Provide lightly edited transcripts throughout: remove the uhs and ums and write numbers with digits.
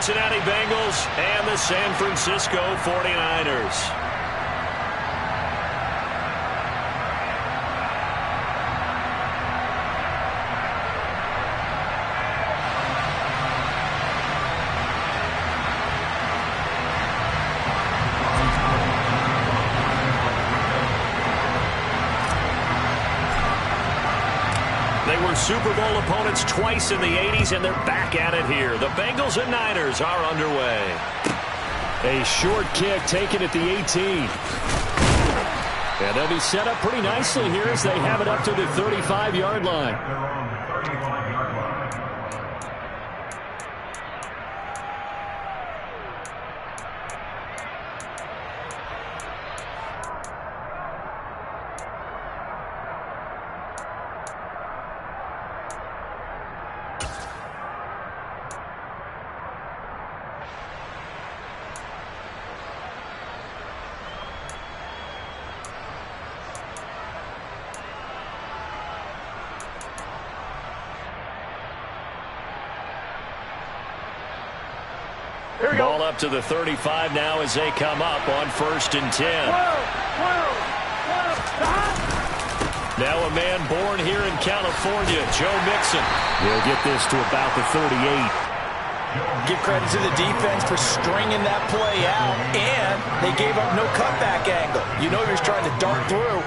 Cincinnati Bengals and the San Francisco 49ers. They were Super Bowl opponents twice in the 80s, and they're back at it here. The Bengals and Niners are underway. A short kick taken at the 18. And they'll be set up pretty nicely here as they have it up to the 35-yard line. Ball up to the 35 now as they come up on 1st and 10. Now a man born here in California, Joe Mixon. He'll get this to about the 38. Give credit to the defense for stringing that play out, and they gave up no cutback angle. You know he was trying to dart through.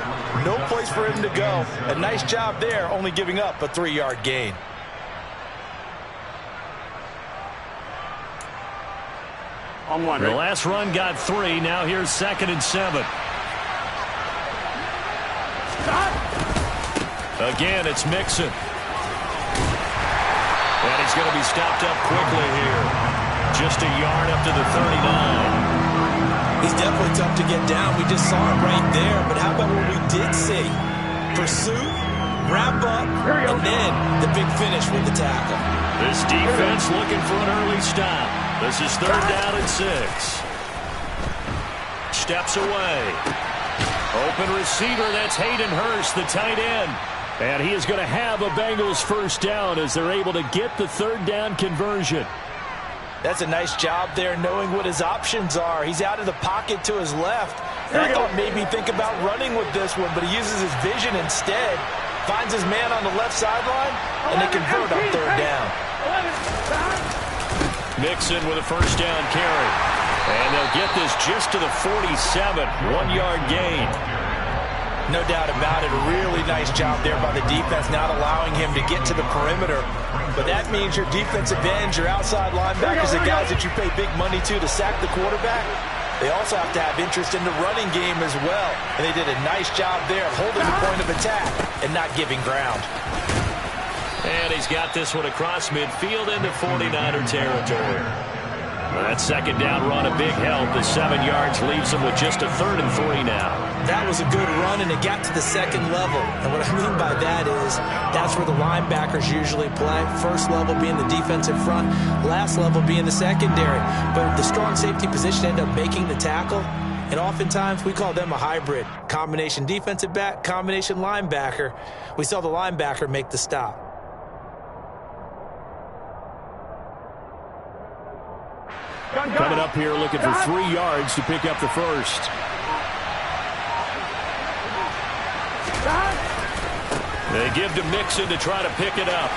No place for him to go. A nice job there, only giving up a 3-yard gain. The last run got 3. Now here's 2nd and 7. Again, it's Mixon. And he's going to be stopped up quickly here. Just a yard up to the 39. He's definitely tough to get down. We just saw it right there. But how about what we did see? Pursuit, wrap up, and then the big finish with the tackle. This defense looking for an early stop. This is 3rd down and 6. Steps away. Open receiver, that's Hayden Hurst, the tight end. And he is going to have a Bengals 1st down as they're able to get the 3rd down conversion. That's a nice job there knowing what his options are. He's out of the pocket to his left. And I thought maybe think about running with this one, but he uses his vision instead. Finds his man on the left sideline, and they convert on 3rd down. Mixon with a 1st down carry. And they'll get this just to the 47. 1-yard gain. No doubt about it. A really nice job there by the defense, not allowing him to get to the perimeter. But that means your defensive ends, your outside linebackers, the guys that you pay big money to sack the quarterback, they also have to have interest in the running game as well. And they did a nice job there holding the point of attack and not giving ground. And he's got this one across midfield into 49er territory. That 2nd down run, a big help. The 7 yards leaves him with just a 3rd and 3 now. That was a good run, and it got to the 2nd level. And what I mean by that is that's where the linebackers usually play. 1st level being the defensive front, last level being the secondary. But the strong safety position ended up making the tackle. And oftentimes we call them a hybrid. Combination defensive back, combination linebacker. We saw the linebacker make the stop. Coming up here looking for 3 yards to pick up the 1st. They give to Mixon to try to pick it up.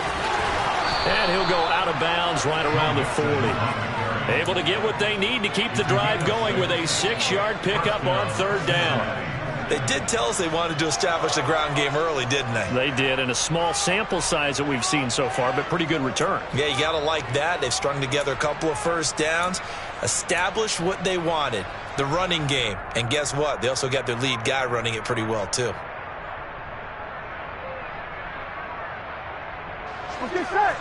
And he'll go out of bounds right around the 40. Able to get what they need to keep the drive going with a 6-yard pickup on 3rd down. They did tell us they wanted to establish the ground game early, didn't they? They did, in a small sample size that we've seen so far, but pretty good return. Yeah, you got to like that. They've strung together a couple of 1st downs, established what they wanted, the running game. And guess what? They also got their lead guy running it pretty well, too. Okay, set.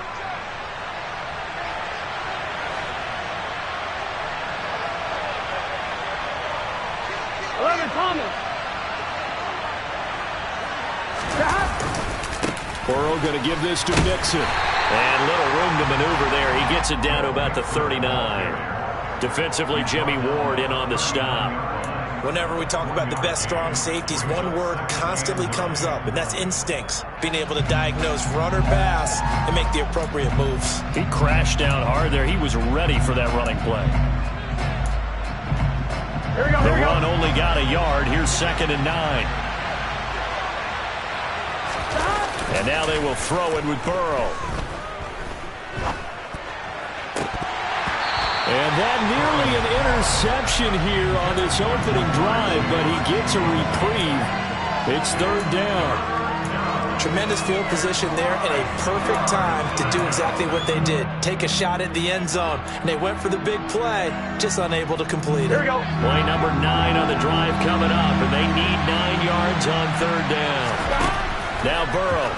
Thomas. Burrow going to give this to Mixon. And little room to maneuver there. He gets it down to about the 39. Defensively, Jimmy Ward in on the stop. Whenever we talk about the best strong safeties, one word constantly comes up, and that's instincts. Being able to diagnose run or pass and make the appropriate moves. He crashed down hard there. He was ready for that running play. The run only got a yard. Here's 2nd and 9. And now they will throw it with Burrow. And that nearly an interception here on this opening drive, but he gets a reprieve. It's 3rd down. Tremendous field position there and a perfect time to do exactly what they did. Take a shot at the end zone. And they went for the big play, just unable to complete it. Here we go. Play number 9 on the drive coming up, and they need 9 yards on 3rd down. Now Burrow.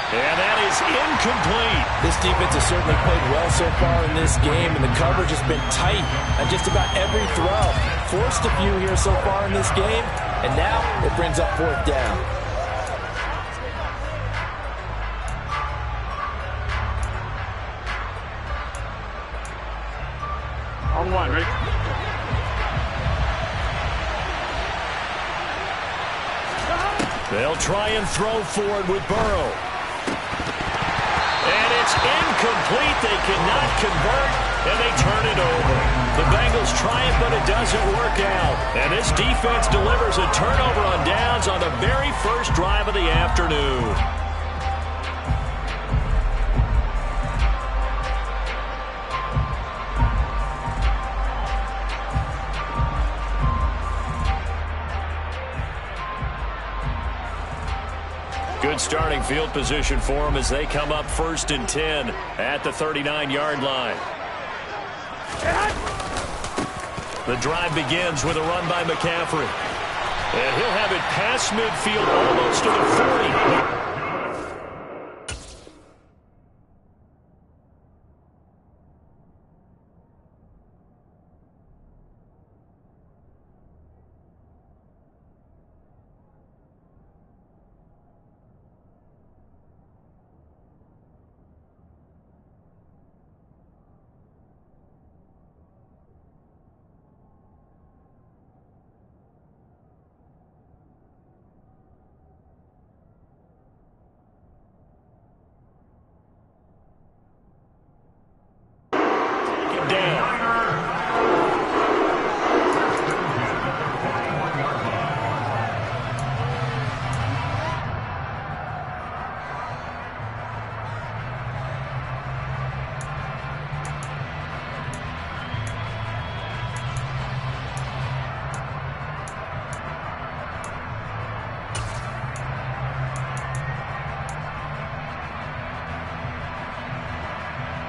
And that is incomplete. This defense has certainly played well so far in this game, and the coverage has been tight on just about every throw. Forced a few here so far in this game, and now it brings up 4th down. On 1, ready? They'll try and throw forward with Burrow. And it's incomplete. They cannot convert, and they turn it over. The Bengals try it, but it doesn't work out. And this defense delivers a turnover on downs on the very first drive of the afternoon. Good starting field position for them as they come up 1st and 10 at the 39-yard line. The drive begins with a run by McCaffrey. And he'll have it past midfield almost to the 40.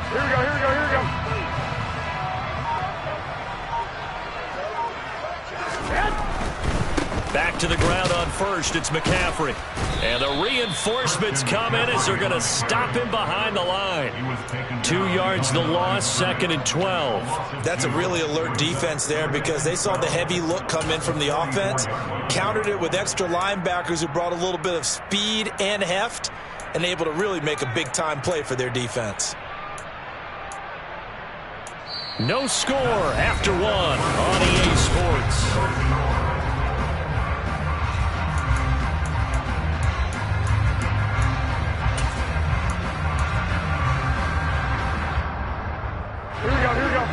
Here we go. Back to the ground on 1st. It's McCaffrey. And the reinforcements come in as they're going to stop him behind the line. 2 yards the loss, 2nd and 12. That's a really alert defense there because they saw the heavy look come in from the offense, countered it with extra linebackers who brought a little bit of speed and heft, and able to really make a big-time play for their defense. No score after 1 on EA Sports.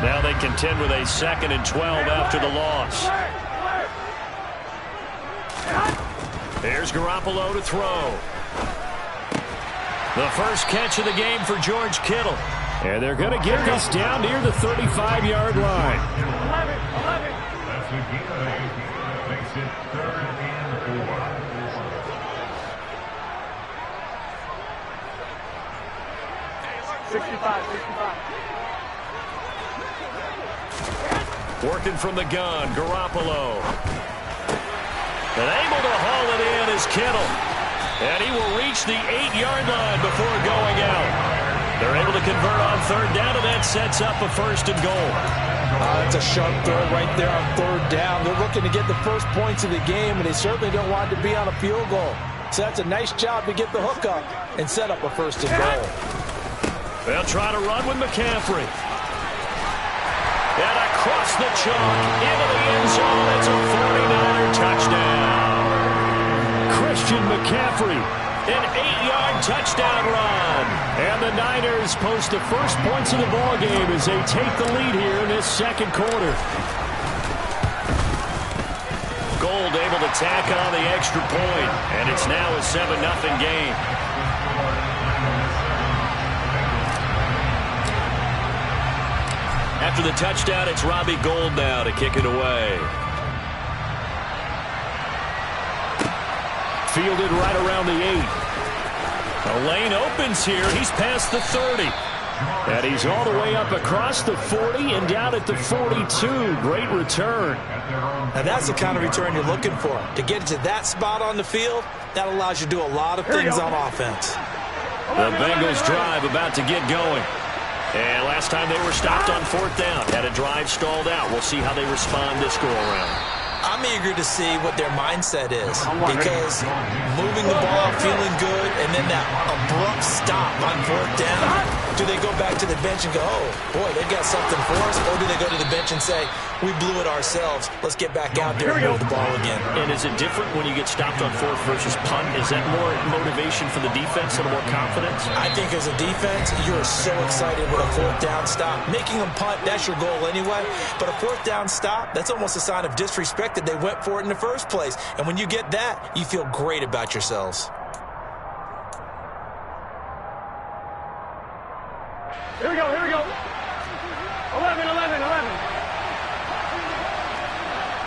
Now they contend with a 2nd and 12 after the loss. Here's Garoppolo to throw. The first catch of the game for George Kittle. And they're going to get this down near the 35-yard line. 11. That's the game. Makes it 3rd and 4. 65. Working from the gun, Garoppolo. And able to haul it in is Kittle. And he will reach the 8-yard line before going out. They're able to convert on 3rd down, and that sets up a 1st and goal. That's a sharp throw right there on 3rd down. They're looking to get the first points of the game, and they certainly don't want it to be on a field goal. So that's a nice job to get the hook up and set up a 1st and goal. They'll try to run with McCaffrey. And across the chalk into the end zone. It's a 49er touchdown. Christian McCaffrey, an 8-yard touchdown run. And the Niners post the first points of the ball game as they take the lead here in this second quarter. Gold able to tack on the extra point, and it's now a 7-0 game. After the touchdown, it's Robbie Gould now to kick it away. Fielded right around the 8. The lane opens here. He's past the 30. And he's all the way up across the 40 and down at the 42. Great return. Now that's the kind of return you're looking for. To get to that spot on the field, that allows you to do a lot of things on offense. The Bengals drive about to get going. And last time they were stopped on 4th down. Had a drive stalled out. We'll see how they respond this go-around. I'm eager to see what their mindset is, because moving the ball, feeling good, and then that abrupt stop on 4th down, do they go back to the bench and go, oh, boy, they got something for us, or do they go to the bench and say, we blew it ourselves, let's get back out there and move the ball again? And is it different when you get stopped on 4th versus punt? Is that more motivation for the defense and more confidence? I think as a defense, you're so excited with a 4th down stop. Making them punt, that's your goal anyway, but a 4th down stop, that's almost a sign of disrespect that they went for it in the first place. And when you get that, you feel great about yourselves. Here we go, here we go. 11, 11, 11.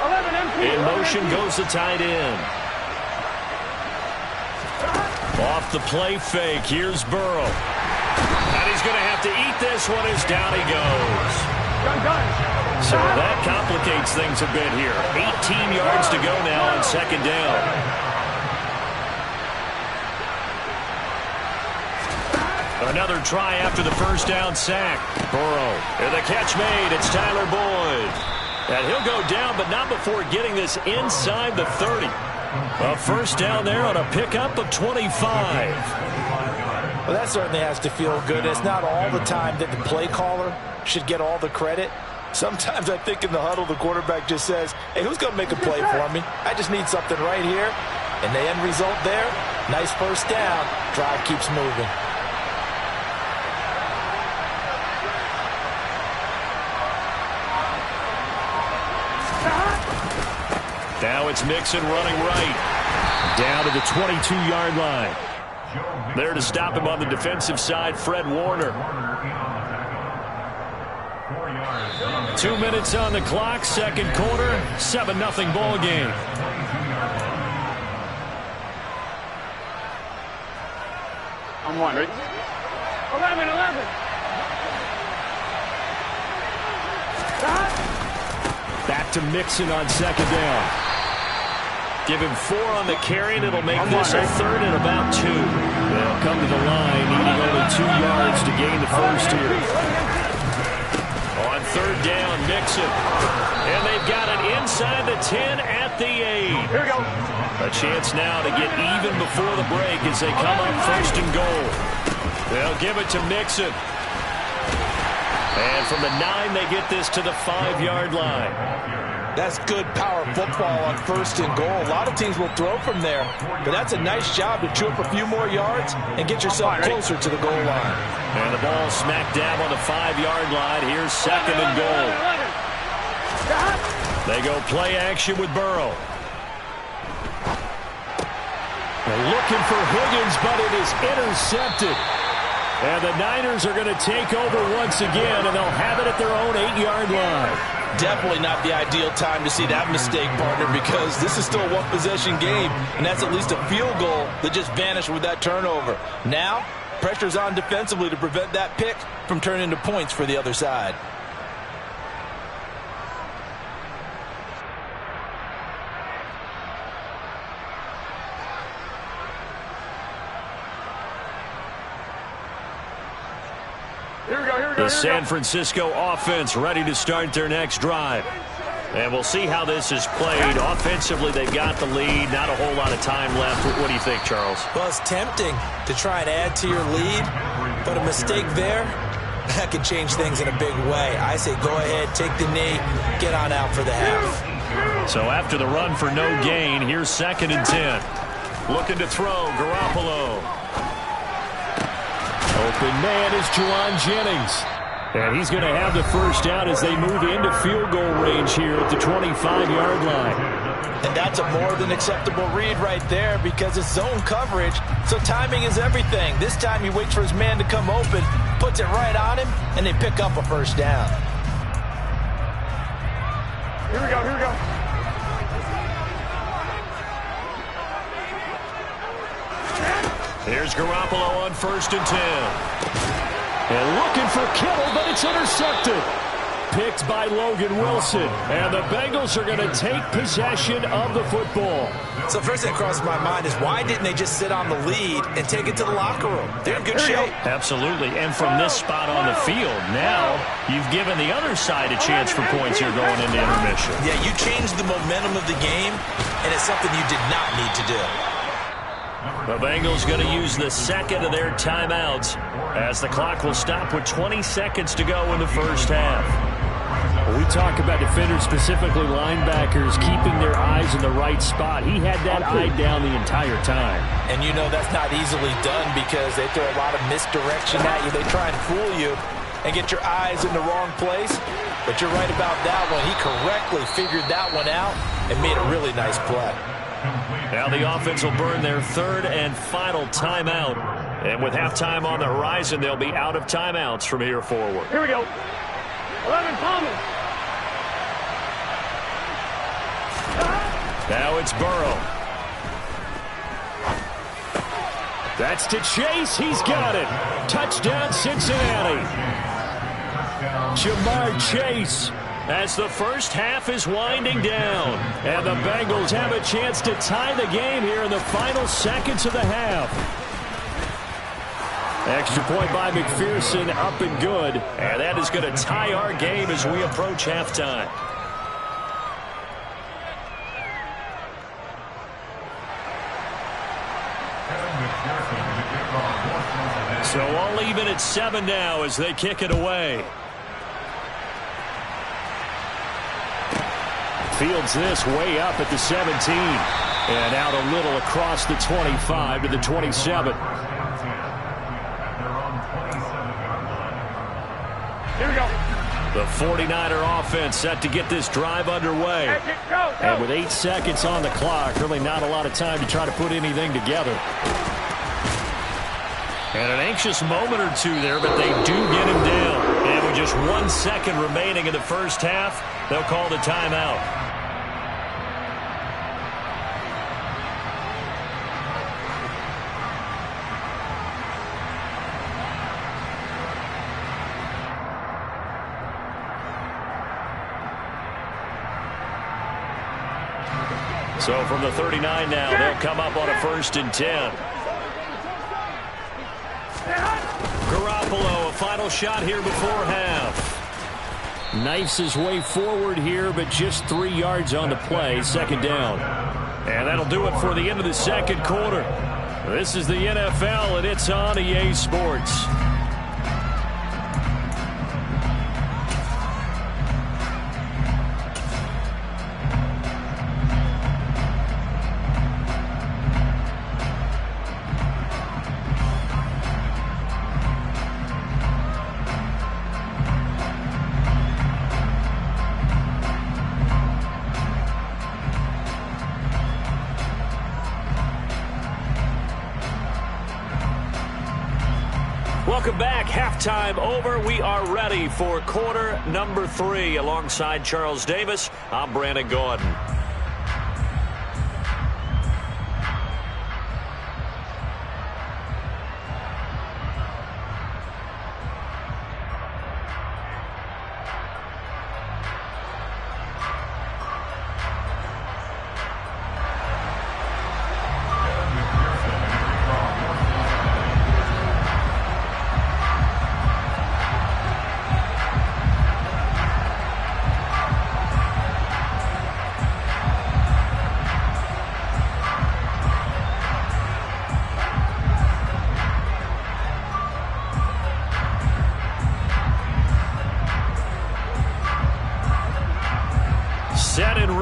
11 empty. In motion goes the tight end. Off the play fake, here's Burrow. And he's going to have to eat this one as down he goes. Done. So that complicates things a bit here. 18 yards to go now on 2nd down. Another try after the first down sack. Burrow. And the catch made. It's Tyler Boyd. And he'll go down, but not before getting this inside the 30. A first down there on a pickup of 25. Well, that certainly has to feel good. It's not all the time that the play caller should get all the credit. Sometimes I think in the huddle, the quarterback just says, hey, who's going to make a play for me? I just need something right here. And the end result there, nice first down. Drive keeps moving. Now it's Mixon running right. Down to the 22-yard line. There to stop him on the defensive side, Fred Warner. 2 minutes on the clock, second quarter, 7-0 ball game. I'm one, right? 11, 11. Back to Mixon on 2nd down. Give him 4 on the carry, and it'll make this a 3rd and about 2. They'll come to the line, needing only 2 yards to gain the first here. On 3rd down, Mixon. And they've got it inside the 10 at the 8. Here we go. A chance now to get even before the break as they come up 1st and goal. They'll give it to Mixon. And from the 9, they get this to the 5-yard line. That's good power football on 1st and goal. A lot of teams will throw from there, but that's a nice job to chew up a few more yards and get yourself closer to the goal line. And the ball smack dab on the 5-yard line. Here's 2nd and goal. They go play action with Burrow. They're looking for Higgins, but it is intercepted. And the Niners are going to take over once again, and they'll have it at their own 8-yard line. Definitely not the ideal time to see that mistake, partner, because this is still a one-possession game, and that's at least a field goal that just vanished with that turnover. Now, pressure's on defensively to prevent that pick from turning into points for the other side. The San Francisco offense ready to start their next drive. And we'll see how this is played. Offensively, they've got the lead. Not a whole lot of time left. What do you think, Charles? Well, it's tempting to try and add to your lead, but a mistake there that could change things in a big way. I say go ahead, take the knee, get on out for the half. So after the run for no gain, here's 2nd and 10. Looking to throw, Garoppolo. Open man is Juwan Jennings. And he's going to have the first down as they move into field goal range here at the 25-yard line. And that's a more than acceptable read right there because it's zone coverage, so timing is everything. This time he waits for his man to come open, puts it right on him, and they pick up a first down. Here we go, here we go. Here's Garoppolo on 1st and 10. And looking for Kittle, but it's intercepted. Picked by Logan Wilson. And the Bengals are going to take possession of the football. So first thing that crosses my mind is why didn't they just sit on the lead and take it to the locker room? They're in good shape. Absolutely. And from this spot on the field, now you've given the other side a chance for points here going into intermission. Yeah, you changed the momentum of the game, and it's something you did not need to do. The Bengals going to use the second of their timeouts as the clock will stop with 20 seconds to go in the first half. We talk about defenders, specifically linebackers, keeping their eyes in the right spot. He had that eye down the entire time. And you know that's not easily done because they throw a lot of misdirection at you. They try and fool you and get your eyes in the wrong place. But you're right about that one. He correctly figured that one out and made a really nice play. Now the offense will burn their 3rd and final timeout. And with halftime on the horizon, they'll be out of timeouts from here forward. Here we go. 11 Palmer. Now it's Burrow. That's to Chase. He's got it. Touchdown, Cincinnati. Jamar Chase. As the first half is winding down. And the Bengals have a chance to tie the game here in the final seconds of the half. Extra point by McPherson, up and good. And that is going to tie our game as we approach halftime. So all even at 7 now as they kick it away. Fields this way up at the 17. And out a little across the 25 to the 27. Here we go. The 49er offense set to get this drive underway. Go, go. And with 8 seconds on the clock, really not a lot of time to try to put anything together. And an anxious moment or two there, but they do get him down. And with just 1 second remaining in the first half, they'll call the timeout. So from the 39 now, they'll come up on a 1st and 10. Garoppolo, a final shot here before half. Knifes his way forward here, but just 3 yards on the play, 2nd down. And that'll do it for the end of the second quarter. This is the NFL, and it's on EA Sports. Welcome back. Halftime over. We are ready for quarter number 3. Alongside Charles Davis, I'm Brandon Gaudin.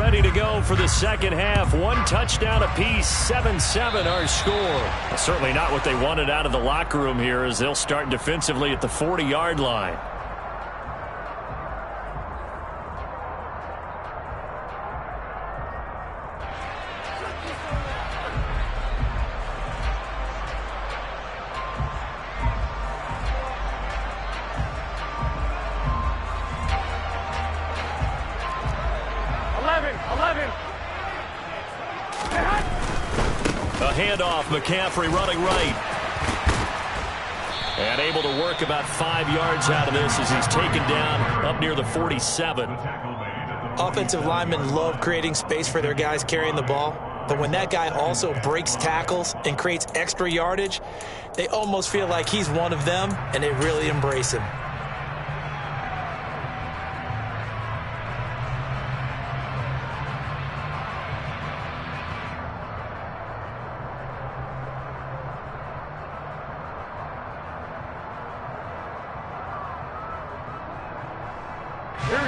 ready to go for the second half. One touchdown apiece, 7-7 our score. Certainly not what they wanted out of the locker room here as they'll start defensively at the 40-yard line. Handoff, McCaffrey running right. And able to work about 5 yards out of this as he's taken down up near the 47. Offensive linemen love creating space for their guys carrying the ball. But when that guy also breaks tackles and creates extra yardage, they almost feel like he's one of them, and they really embrace him.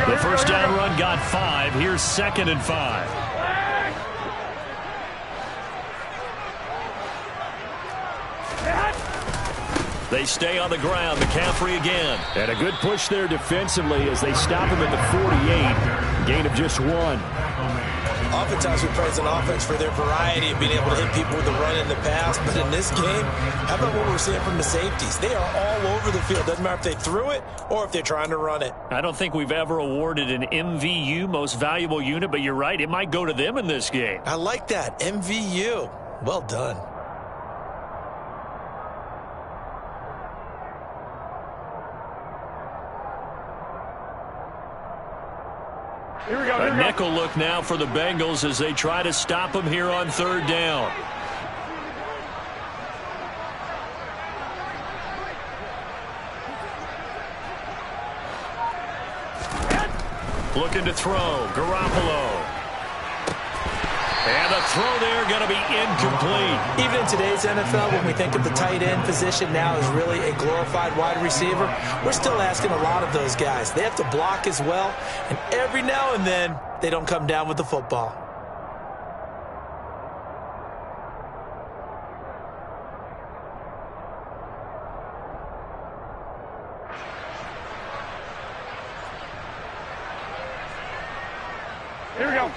The first down run got 5. Here's 2nd and 5. They stay on the ground. McCaffrey again. And a good push there defensively as they stop him at the 48. Gain of just 1. Oftentimes we praise an offense for their variety of being able to hit people with the run in the pass. But in this game, how about what we're seeing from the safeties? They are all over the field. Doesn't matter if they threw it or if they're trying to run it. I don't think we've ever awarded an MVU, most valuable unit, but you're right. It might go to them in this game. I like that. MVU. Well done. Here we go. A nickel look now for the Bengals as they try to stop him here on 3rd down. Looking to throw. Garoppolo. And the throw there going to be incomplete. Even in today's NFL, when we think of the tight end position now as really a glorified wide receiver, we're still asking a lot of those guys. They have to block as well, and every now and then, they don't come down with the football. Here we go.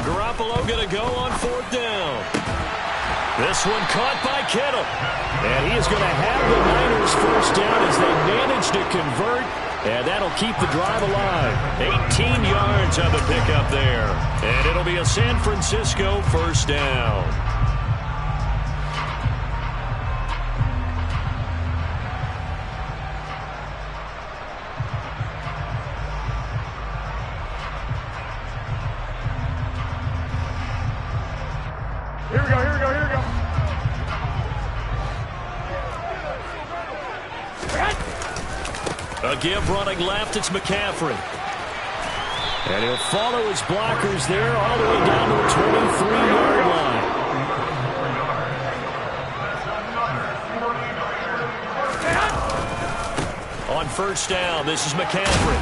Garoppolo going to go on 4th down. This one caught by Kittle. And he is going to have the Niners first down as they manage to convert. And that'll keep the drive alive. 18 yards on the pickup there. And it'll be a San Francisco first down. Here we go, here we go, here we go. A give running left, it's McCaffrey. And he'll follow his blockers there all the way down to the 23-yard line. On 1st down, this is McCaffrey.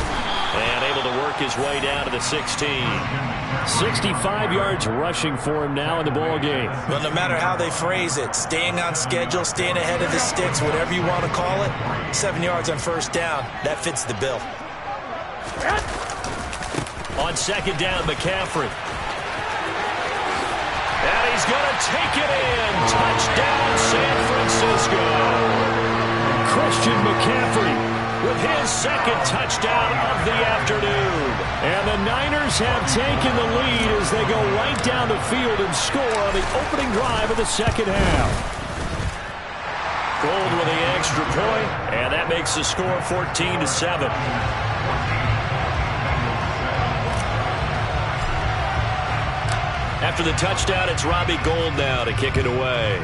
And able to work his way down to the 16. 65 yards rushing for him now in the ball game. Well, no matter how they phrase it, staying on schedule, staying ahead of the sticks, whatever you want to call it, 7 yards on 1st down, that fits the bill. On 2nd down, McCaffrey. And he's going to take it in. Touchdown, San Francisco. Christian McCaffrey with his 2nd touchdown of the afternoon. And the Niners have taken the lead as they go right down the field and score on the opening drive of the 2nd half. Gold with the extra point, and that makes the score 14-7. After the touchdown, it's Robbie Gould now to kick it away.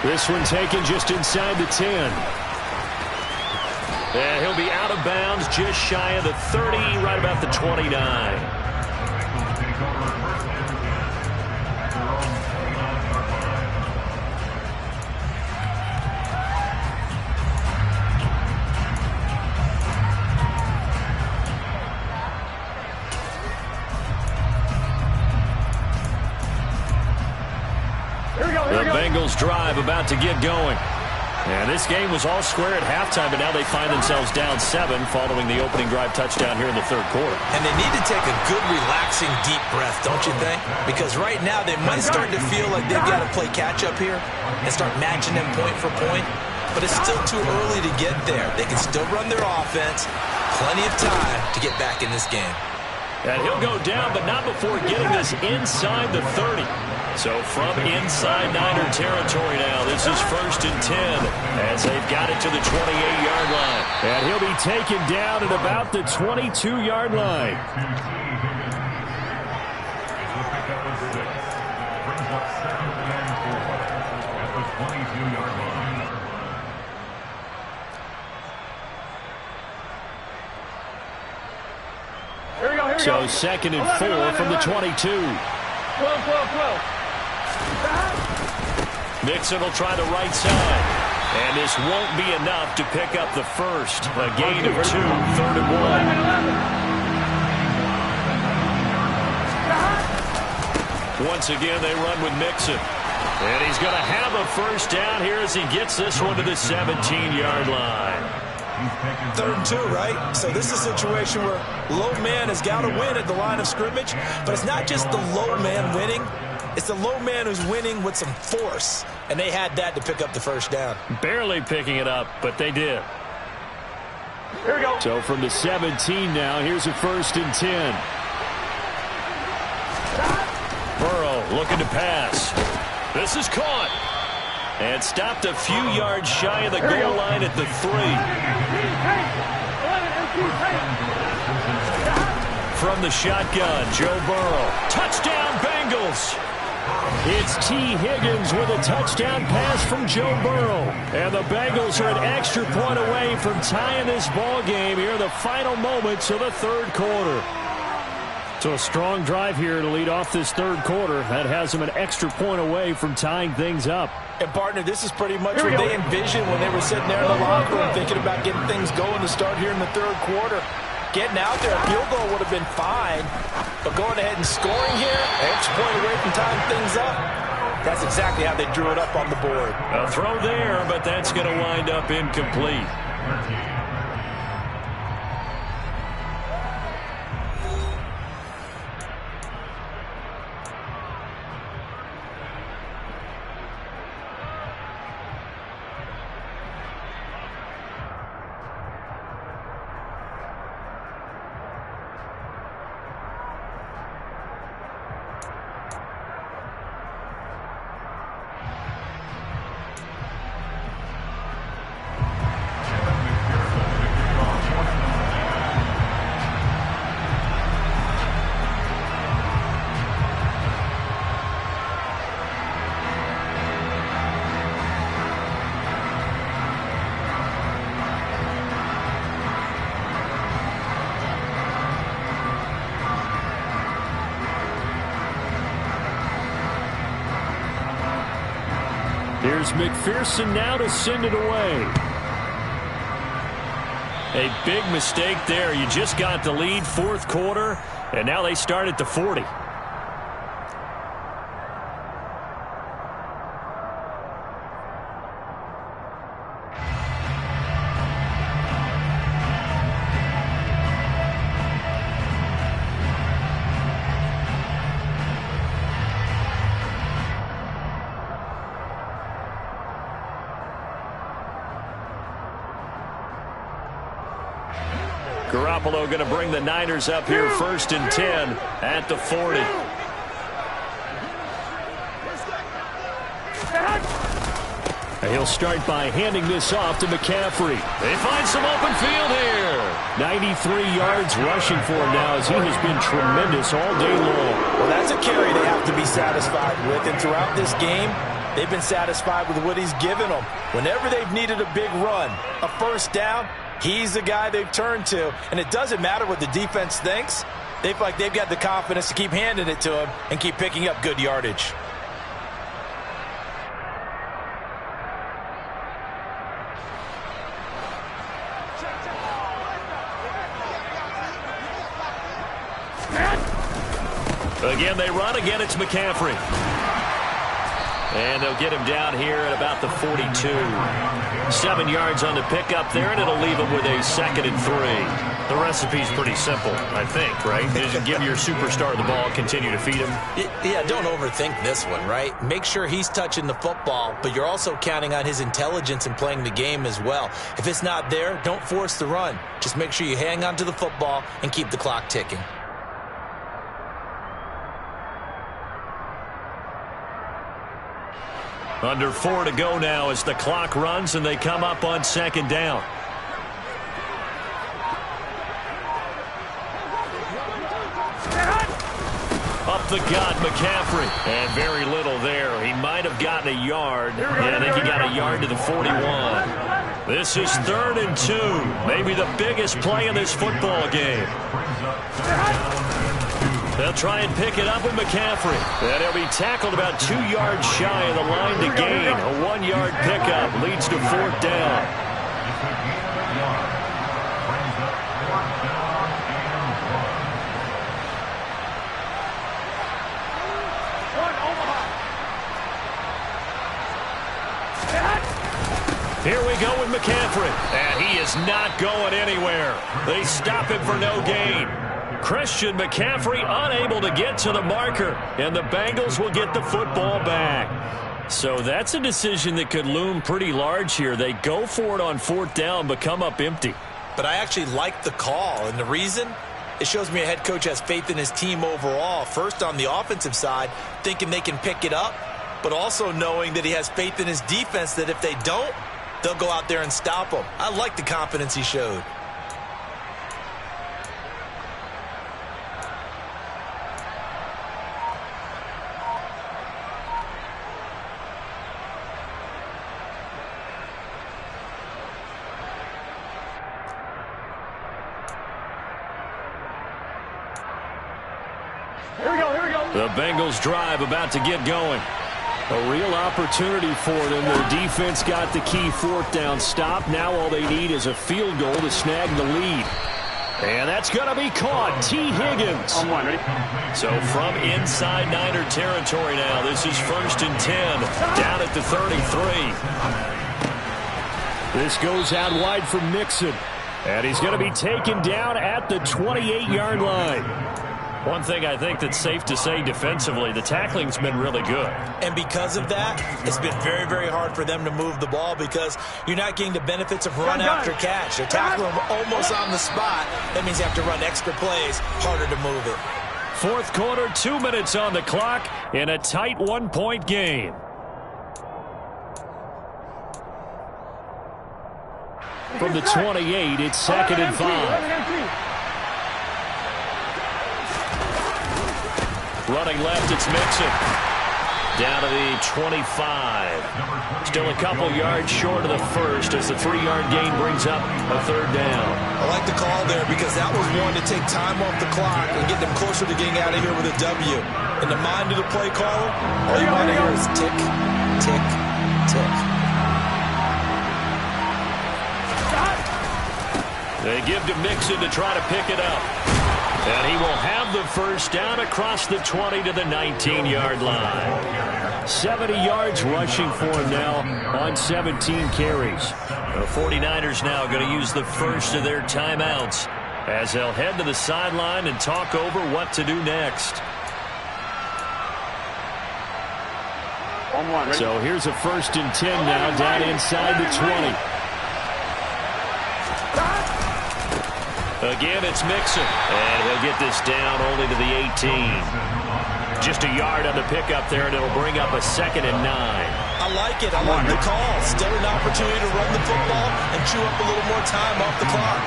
This one taken just inside the 10. And he'll be out of bounds just shy of the 30, right about the 29. Bengals drive about to get going. And this game was all square at halftime, but now they find themselves down 7 following the opening drive touchdown here in the third quarter. And they need to take a good, relaxing, deep breath, don't you think? Because right now they might start to feel like they've got to play catch-up here and start matching them point for point. But it's still too early to get there. They can still run their offense. Plenty of time to get back in this game. And he'll go down, but not before getting this inside the 30. So from inside Niner territory now, this is 1st and 10 as they've got it to the 28-yard line. And he'll be taken down at about the 22-yard line. So 2nd and 4 from the 22. 12. Mixon will try the right side. And this won't be enough to pick up the first. A gain of 2, 3rd and 1. Once again, they run with Mixon. And he's going to have a first down here as he gets this one to the 17-yard line. 3rd and 2, right? So this is a situation where low man has got to win at the line of scrimmage. But it's not just the low man winning. It's the low man who's winning with some force. And they had that to pick up the first down. Barely picking it up, but they did. Here we go. So from the 17 now, here's a 1st and 10. Burrow looking to pass. This is caught. And stopped a few yards shy of the goal line at the 3. From the shotgun, Joe Burrow. Touchdown, Bengals. It's T. Higgins with a touchdown pass from Joe Burrow. And the Bengals are an extra point away from tying this ball game here in the final moments of the third quarter. So a strong drive here to lead off this third quarter. That has them an extra point away from tying things up. And, partner, this is pretty much what they envisioned when they were sitting there in the locker room thinking about getting things going to start here in the third quarter. Getting out there, a field goal would have been fine. But going ahead and scoring here, an extra point away from tying things up, that's exactly how they drew it up on the board. A throw there, but that's going to wind up incomplete. Here's McPherson now to send it away. A big mistake there. You just got the lead, fourth quarter, and now they start at the 40. Garoppolo going to bring the Niners up here, 1st and 10 at the 40. He'll start by handing this off to McCaffrey. They find some open field here. 93 yards rushing for him now as he has been tremendous all day long. Well, that's a carry they have to be satisfied with. And throughout this game, they've been satisfied with what he's given them. Whenever they've needed a big run, a first down, he's the guy they've turned to. And it doesn't matter what the defense thinks. They feel like they've got the confidence to keep handing it to him and keep picking up good yardage. Again, they run. Again, it's McCaffrey. And they'll get him down here at about the 42. 7 yards on the pickup there, and it'll leave him with a 2nd and 3. The recipe's pretty simple, I think, right? Just give your superstar the ball, continue to feed him. Yeah, don't overthink this one, right? Make sure he's touching the football, but you're also counting on his intelligence in playing the game as well. If it's not there, don't force the run. Just make sure you hang on to the football and keep the clock ticking. Under 4 to go now as the clock runs and they come up on 2nd down. Up the gut, McCaffrey. And very little there. He might have gotten a yard. Yeah, I think he got a yard to the 41. This is 3rd and 2. Maybe the biggest play in this football game. They'll try and pick it up with McCaffrey. And he'll be tackled about 2 yards shy of the line to gain. A 1-yard pickup leads to 4th down. Here we go with McCaffrey. And he is not going anywhere. They stop him for no gain. Christian McCaffrey unable to get to the marker, and the Bengals will get the football back. So that's a decision that could loom pretty large here. They go for it on 4th down, but come up empty. But I actually like the call, and the reason? It shows me a head coach has faith in his team overall. First on the offensive side, thinking they can pick it up, but also knowing that he has faith in his defense that if they don't, they'll go out there and stop them. I like the confidence he showed. The Bengals drive about to get going. A real opportunity for them. Their defense got the key 4th down stop. Now all they need is a field goal to snag the lead. And that's going to be caught. T. Higgins. So from inside Niner territory now, this is 1st and 10. Down at the 33. This goes out wide for Mixon. And he's going to be taken down at the 28-yard line. One thing I think that's safe to say defensively, the tackling's been really good. And because of that, it's been very, very hard for them to move the ball because you're not getting the benefits of run after catch. They're tackling them almost on the spot. That means you have to run extra plays, harder to move it. 4th quarter, 2 minutes on the clock in a tight 1-point game. From the 28, it's 2nd and 5. Running left, it's Mixon. Down to the 25. Still a couple yards short of the first as the 3-yard gain brings up a 3rd down. I like the call there because that was one to take time off the clock and get them closer to getting out of here with a W. In the mind of the play caller, all you want to hear is tick, tick, tick. They give to Mixon to try to pick it up. And he will have the 1st down across the 20 to the 19-yard line. 70 yards rushing for him now on 17 carries. The 49ers now going to use the first of their timeouts as they'll head to the sideline and talk over what to do next. So here's a 1st and 10 now down inside the 20. Again, it's Mixon, and he'll get this down only to the 18. Just a yard on the pickup there, and it'll bring up a 2nd and 9. I like it. I like the call. Still an opportunity to run the football and chew up a little more time off the clock.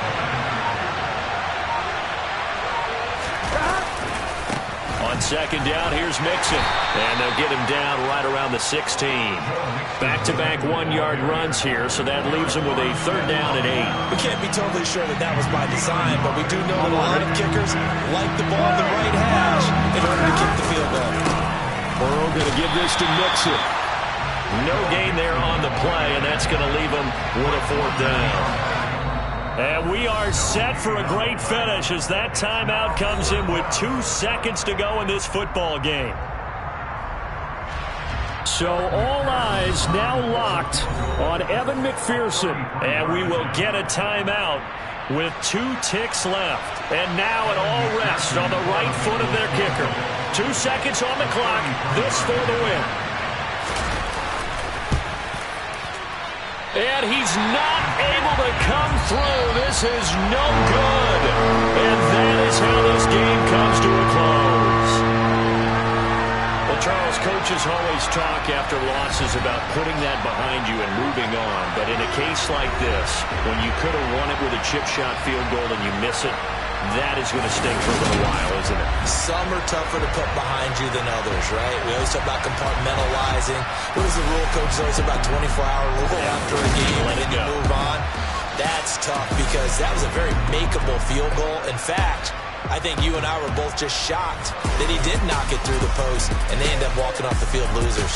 On 2nd down, here's Mixon, and they'll get him down right around the 16. Back-to-back 1-yard runs here, so that leaves him with a 3rd down and 8. We can't be totally sure that that was by design, but we do know that a lot of kickers like the ball in the right hash in order to kick the field goal. Burrow going to give this to Mixon. No gain there on the play, and that's going to leave him with a 4th down. And we are set for a great finish as that timeout comes in with 2 seconds to go in this football game. So all eyes now locked on Evan McPherson. And we will get a timeout with 2 ticks left. And now it all rests on the right foot of their kicker. 2 seconds on the clock. This for the win. And he's not able to come through. This is no good. And that is how this game comes to a close. Well, Charles, coaches always talk after losses about putting that behind you and moving on. But in a case like this, when you could have won it with a chip shot field goal and you miss it, that is going to sting for a little while, isn't it? Some are tougher to put behind you than others, right? We always talk about compartmentalizing. What is the rule, coach? It's always about 24-hour rule after a game, and then you move on. That's tough because that was a very makeable field goal. In fact, I think you and I were both just shocked that he did knock it through the post, and they end up walking off the field losers.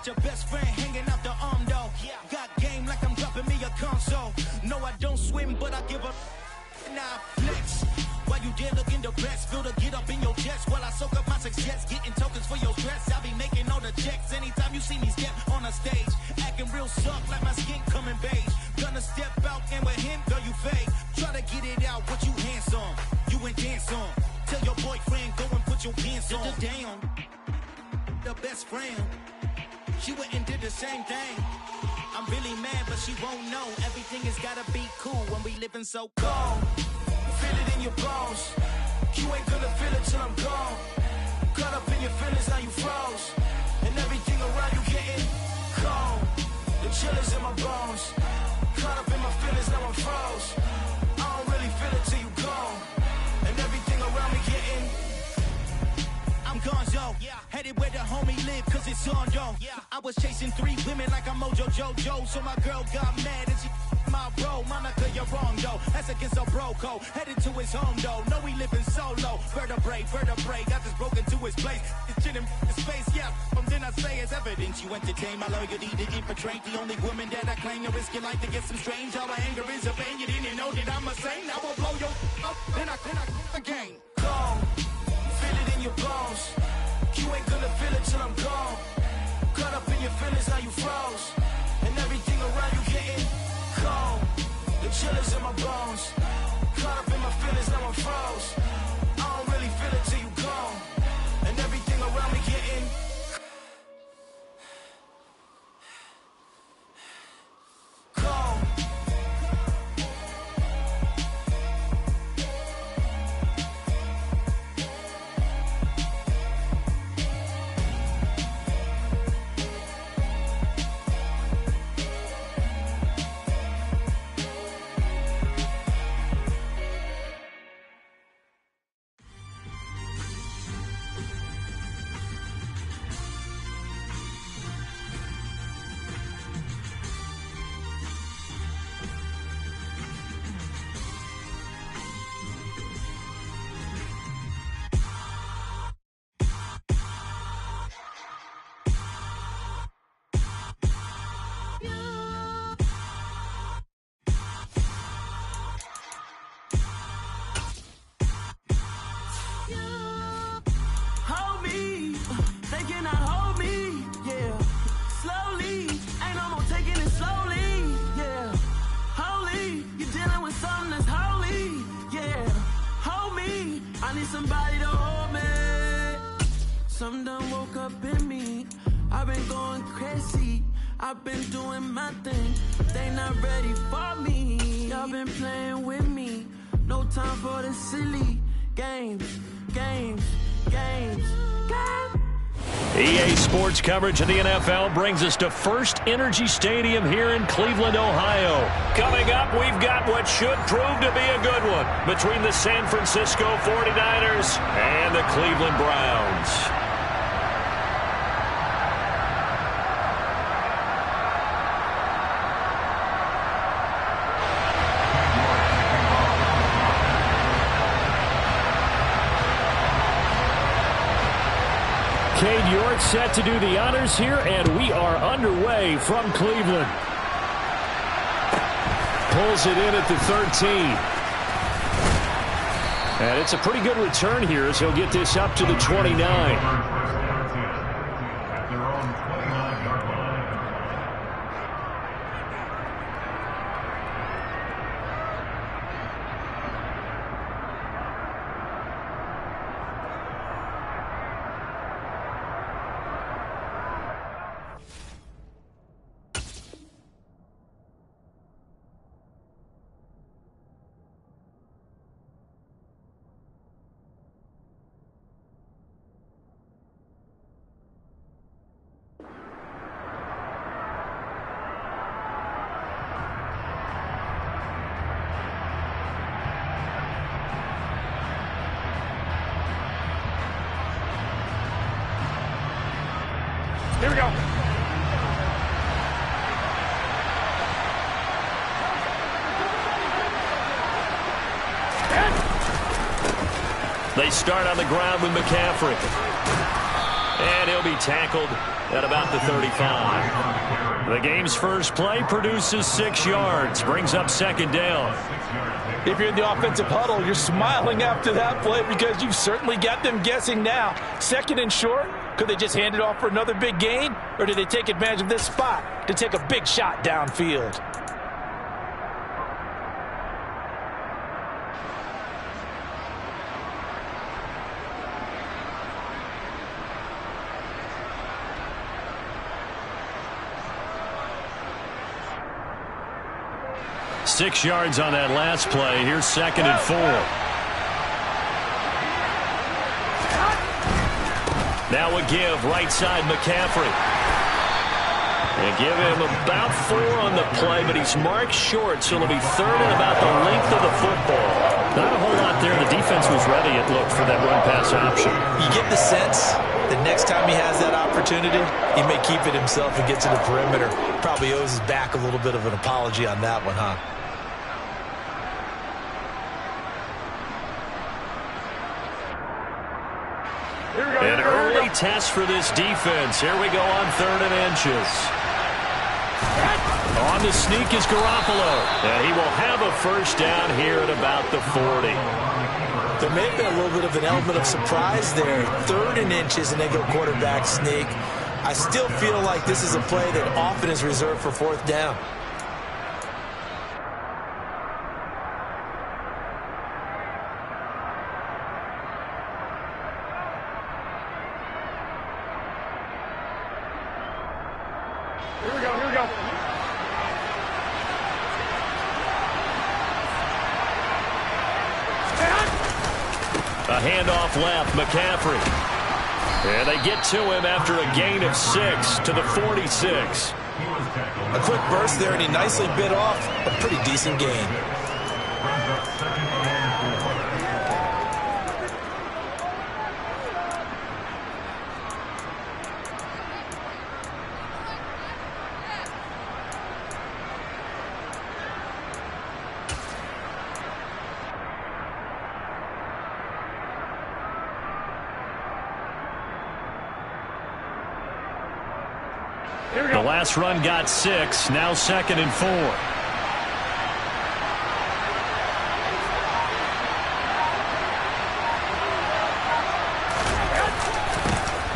Got your best friend hanging out the arm though. Got game like I'm dropping me a console. No, I don't swim, but I give up. Nah, flex. While you there looking the best, feel the get up in your chest while I soak up my success, getting tokens for your stress. I'll be making all the checks anytime you see me step on a stage, acting real suck like my skin coming beige. Gonna step out and with him, girl, you fake. Try to get it out, what you handsome, you and dance on. Tell your boyfriend go and put your pants on. Down, the best friend. She went and did the same thing. I'm really mad, but she won't know. Everything has gotta be cool when we living so cold. Feel it in your bones. You ain't gonna feel it till I'm gone. Caught up in your feelings, now you froze. And everything around you getting cold. The chill is in my bones. Caught up in my feelings, now I'm froze. I don't really feel it till you gone. And everything around me getting I'm gonzo, headed where the homie live, cause it's on, yo. I was chasing 3 women like I'm Mojo Jojo, so my girl got mad and she my bro. Monica, you're wrong, though. That's against a bro code. Headed to his home, though. No, he living solo. Vertebrae, got this broken to his place. It's shit in his face, yeah. Then I say it's evidence you entertain my loyalty to infiltrate. The only woman that I claim to risk your life to get some strange. All my anger is a pain. You didn't know that I'm a saint. I will blow your up, then I again. Gone. Feel it in your bones. You ain't gonna feel it till I'm gone. Caught up in your feelings, now you froze. And killers in my bones. Caught up in my feelings, now I'm froze. I don't really feel it till you gone. And everything around me getting cold. Hold me, they cannot hold me, yeah. Slowly, ain't no more taking it slowly, yeah. Holy, you're dealing with something that's holy, yeah. Hold me, I need somebody to hold me. Something done woke up in me, I've been going crazy. I've been doing my thing, they not ready for me. Y'all been playing with me, no time for the silly games, games, games, games. EA Sports coverage of the NFL brings us to First Energy Stadium here in Cleveland, Ohio. Coming up, we've got what should prove to be a good one between the San Francisco 49ers and the Cleveland Browns. Cade York set to do the honors here, and we are underway from Cleveland. Pulls it in at the 13. And it's a pretty good return here as he'll get this up to the 29. At their own 29-yard line. Here we go. They start on the ground with McCaffrey. And he'll be tackled at about the 35. The game's first play produces 6 yards, brings up second down. If you're in the offensive huddle, you're smiling after that play because you've certainly got them guessing now. Second and short, could they just hand it off for another big gain? Or did they take advantage of this spot to take a big shot downfield? Six yards on that last play. Here's second and 4. Now a give, right side McCaffrey. And give him about 4 on the play, but he's marked short, so it'll be third and about the length of the football. Not a whole lot there. The defense was ready, it looked, for that run-pass option. You get the sense that next time he has that opportunity, he may keep it himself and get to the perimeter. Probably owes his back a little bit of an apology on that one, huh? An early test for this defense. Here we go on 3rd and inches. On the sneak is Garoppolo. And he will have a first down here at about the 40. There may have been a little bit of an element of surprise there. 3rd and inches, and they go quarterback sneak. I still feel like this is a play that often is reserved for 4th down. Here we go, here we go. A handoff left, McCaffrey. And they get to him after a gain of 6 to the 46. A quick burst there, and he nicely bit off a pretty decent gain. The last run got 6, now 2nd and 4.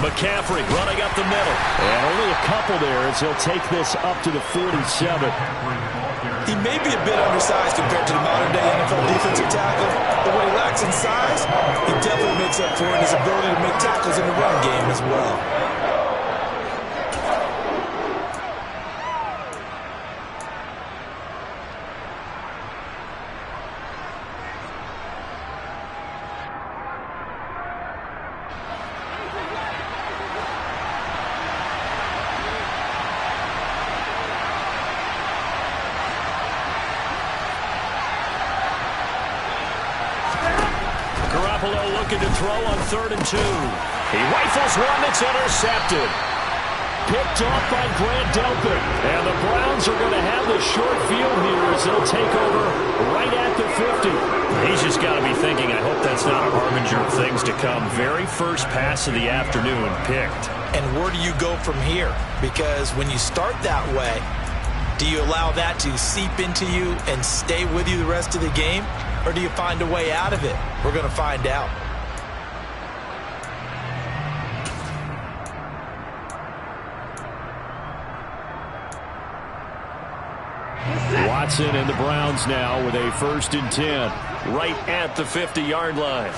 McCaffrey running up the middle. And only a couple there as he'll take this up to the 47. He may be a bit undersized compared to the modern-day NFL defensive tackle, but what he lacks in size, he definitely makes up for it in his ability to make tackles in the run game as well. Looking to throw on 3rd and 2. He rifles one that's intercepted. Picked off by Grant Delpit. And the Browns are going to have the short field here as they'll take over right at the 50. He's just got to be thinking, I hope that's not a harbinger of things to come. Very first pass of the afternoon picked. And where do you go from here? Because when you start that way, do you allow that to seep into you and stay with you the rest of the game? Or do you find a way out of it? We're going to find out. Watson and the Browns now with a 1st and 10. Right at the 50-yard line.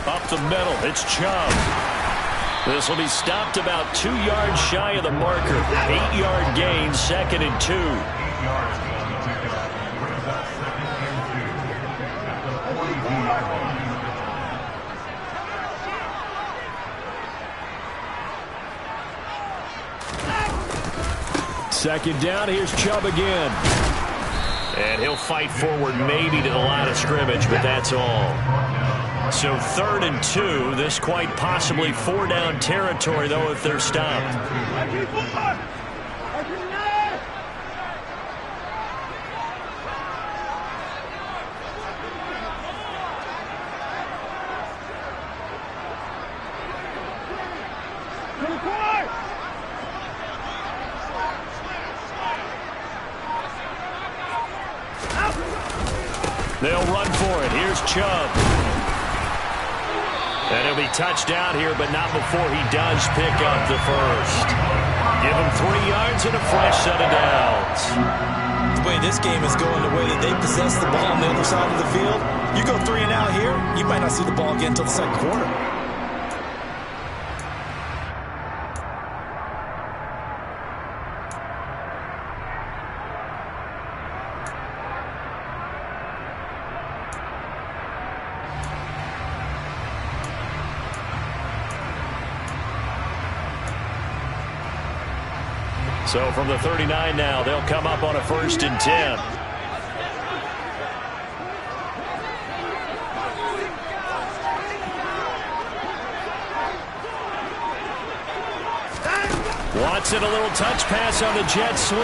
Up the middle, it's Chubb. This will be stopped about 2 yards shy of the marker. 8-yard gain, 2nd and 2. 8 yards gain to pick up. Brings up 2nd and 2 at the 42-yard line. Second down, here's Chubb again. And he'll fight forward maybe to the line of scrimmage, but that's all. So 3rd and 2, this quite possibly 4-down territory, though, if they're stopped. They'll run for it. Here's Chubb. And he'll be touched out here, but not before he does pick up the first. Give him 3 yards and a fresh set of downs. The way this game is going, the way that they possess the ball on the other side of the field, you go 3 and out here, you might not see the ball again until the 2nd quarter. So from the 39 now, they'll come up on a 1st and 10. Watson, a little touch pass on the jet sweep.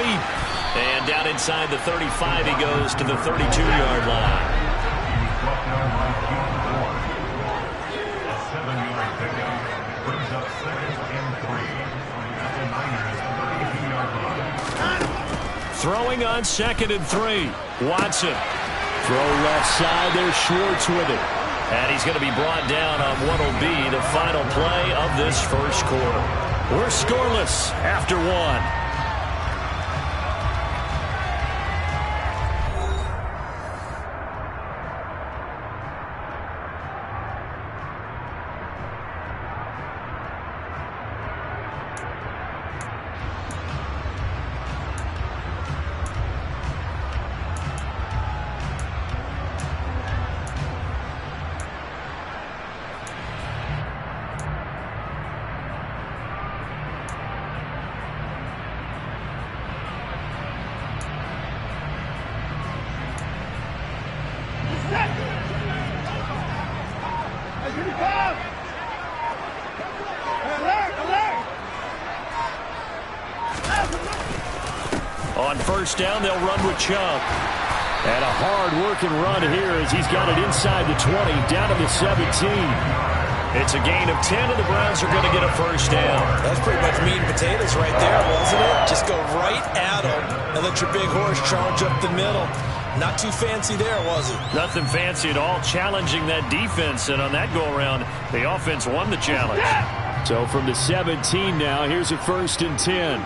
And down inside the 35, he goes to the 32-yard line. A 7-yard pickup brings up 2nd and 3 at the Niners' 32-yard line. Throwing on 2nd and 3. Watson. Throw left side, there's Schwartz with it. And he's going to be brought down on what will be the final play of this first quarter. We're scoreless after 1. On first down, they'll run with Chubb. And a hard-working run here as he's got it inside the 20, down to the 17. It's a gain of 10, and the Browns are going to get a first down. That's pretty much meat and potatoes right there, wasn't it? Just go right at them and let your big horse charge up the middle. Not too fancy there, was it? Nothing fancy at all, challenging that defense. And on that go-around, the offense won the challenge. So from the 17 now, here's a 1st and 10.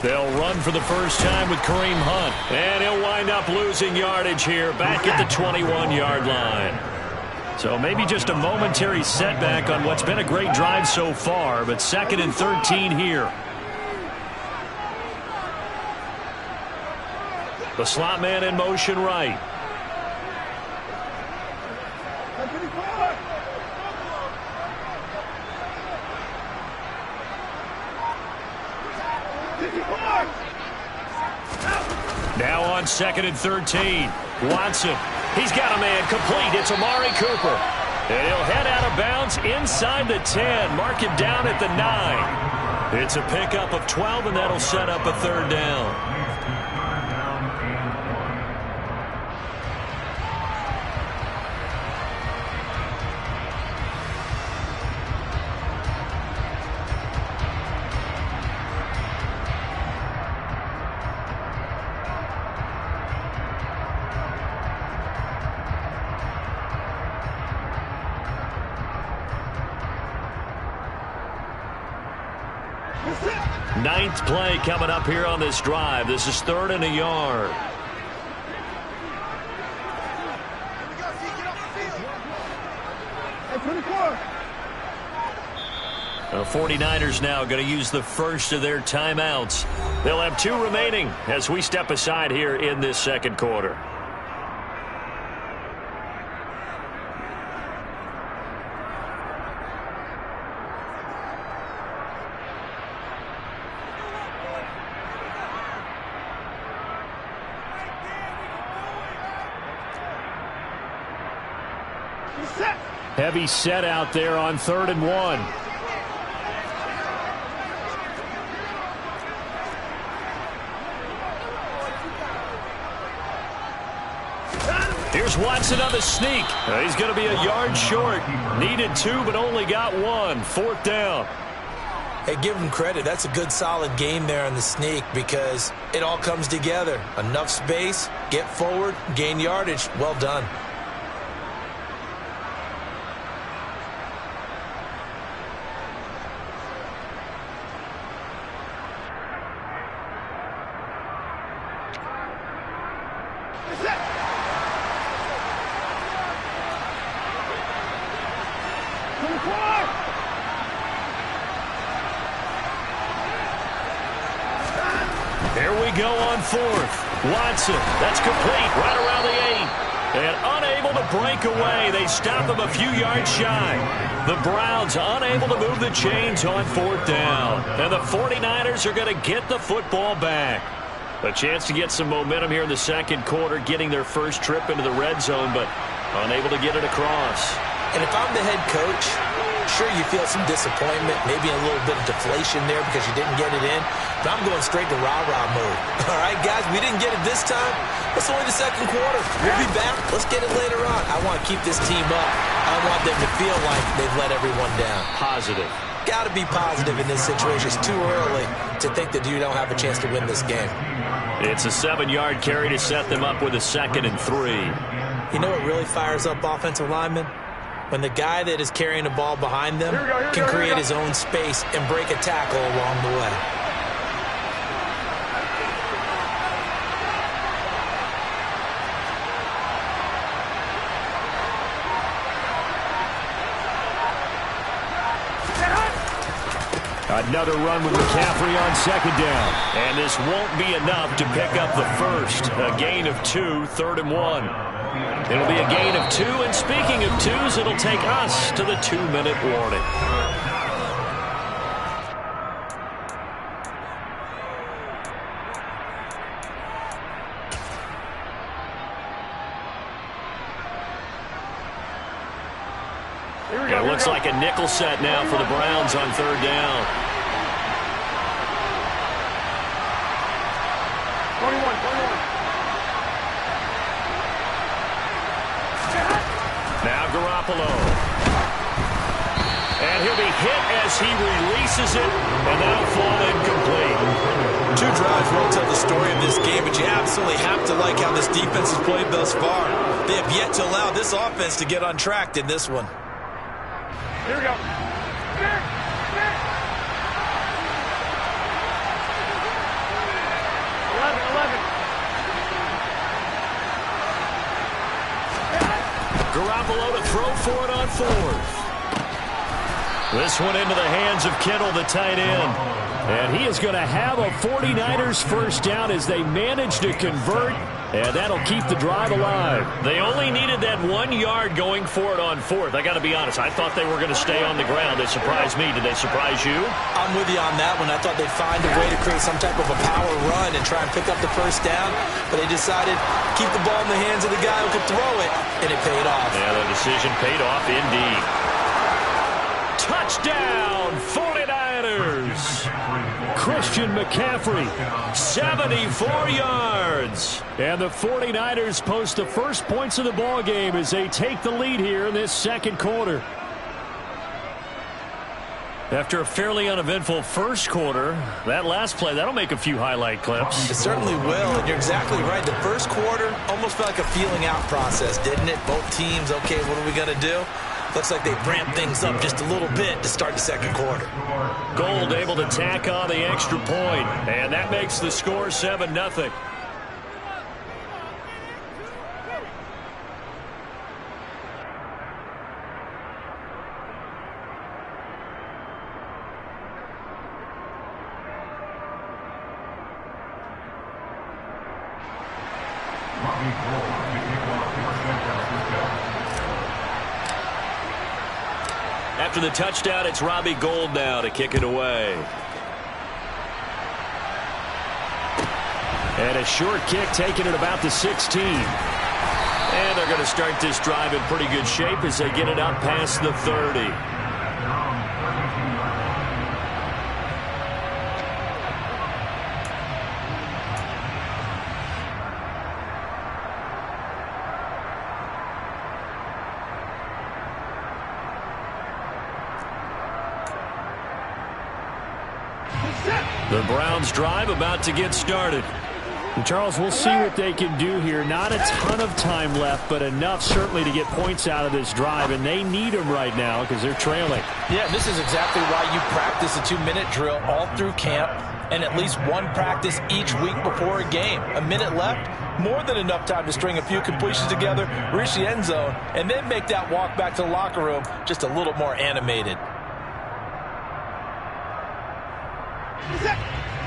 They'll run for the first time with Kareem Hunt. And he'll wind up losing yardage here back at the 21-yard line. So maybe just a momentary setback on what's been a great drive so far, but 2nd and 13 here. The slot man in motion right. Now on 2nd and 13. Watson. He's got a man complete. It's Amari Cooper. And he'll head out of bounds inside the 10. Mark him down at the 9. It's a pickup of 12, and that'll set up a 3rd down. Ninth play coming up here on this drive. This is 3rd and a yard. The 49ers now going to use the first of their timeouts. They'll have 2 remaining as we step aside here in this 2nd quarter. Heavy set out there on 3rd and 1. Here's Watson on the sneak. He's going to be a yard short. Needed 2, but only got 1. 4th down. Hey, give him credit. That's a good, solid game there on the sneak because it all comes together. Enough space, get forward, gain yardage. Well done. Here we go on 4th. Watson, that's complete, right around the 8. And unable to break away. They stop him a few yards shy. The Browns unable to move the chains on 4th down. And the 49ers are going to get the football back. A chance to get some momentum here in the 2nd quarter, getting their first trip into the red zone, but unable to get it across. And if I'm the head coach, sure you feel some disappointment, maybe a little bit of deflation there because you didn't get it in. But I'm going straight to rah-rah mode. All right, guys, we didn't get it this time. It's only the 2nd quarter. We'll be back. Let's get it later on. I want to keep this team up. I want them to feel like they've let everyone down. Positive. Got to be positive in this situation. It's too early to think that you don't have a chance to win this game. It's a 7-yard carry to set them up with a 2nd and 3. You know what really fires up offensive linemen? When the guy that is carrying the ball behind them can create his own space and break a tackle along the way. Another run with McCaffrey on 2nd down. And this won't be enough to pick up the first. A gain of 2, 3rd and 1. It'll be a gain of 2, and speaking of 2s, it'll take us to the 2-minute warning. Here we go. It looks like a nickel set now for the Browns on third down. 21. Now Garoppolo. And he'll be hit as he releases it, and that'll fall incomplete. 2 drives won't tell the story of this game, but you absolutely have to like how this defense has played thus far. They have yet to allow this offense to get on track in this one. Here we go. 11. Garoppolo to throw for it on fourth. This one into the hands of Kittle, the tight end. And he is going to have a 49ers first down as they manage to convert, and that'll keep the drive alive. They only needed that 1 yard going for it on fourth. I got to be honest, I thought they were going to stay on the ground. They surprised me. Did they surprise you? I'm with you on that one. I thought they'd find a way to create some type of a power run and try and pick up the first down, but they decided to keep the ball in the hands of the guy who could throw it, and it paid off. Yeah, the decision paid off indeed. Touchdown, 49ers! Christian McCaffrey. 74 yards. And the 49ers post the first points of the ball game as they take the lead here in this second quarter. After a fairly uneventful first quarter, that last play, that'll make a few highlight clips. It certainly will, and you're exactly right. The first quarter almost felt like a feeling out process, didn't it? Both teams, okay, what are we going to do? Looks like they ramped things up just a little bit to start the second quarter. Gold able to tack on the extra point, and that makes the score 7-0. After the touchdown, it's Robbie Gould now to kick it away. And a short kick taken at about the 16. And they're going to start this drive in pretty good shape as they get it up past the 30. The Browns drive about to get started. And Charles, we'll see what they can do here. Not a ton of time left, but enough certainly to get points out of this drive, and they need them right now because they're trailing. Yeah, this is exactly why you practice a 2-minute drill all through camp and at least one practice each week before a game. A minute left, more than enough time to string a few completions together, reach the end zone, and then make that walk back to the locker room just a little more animated.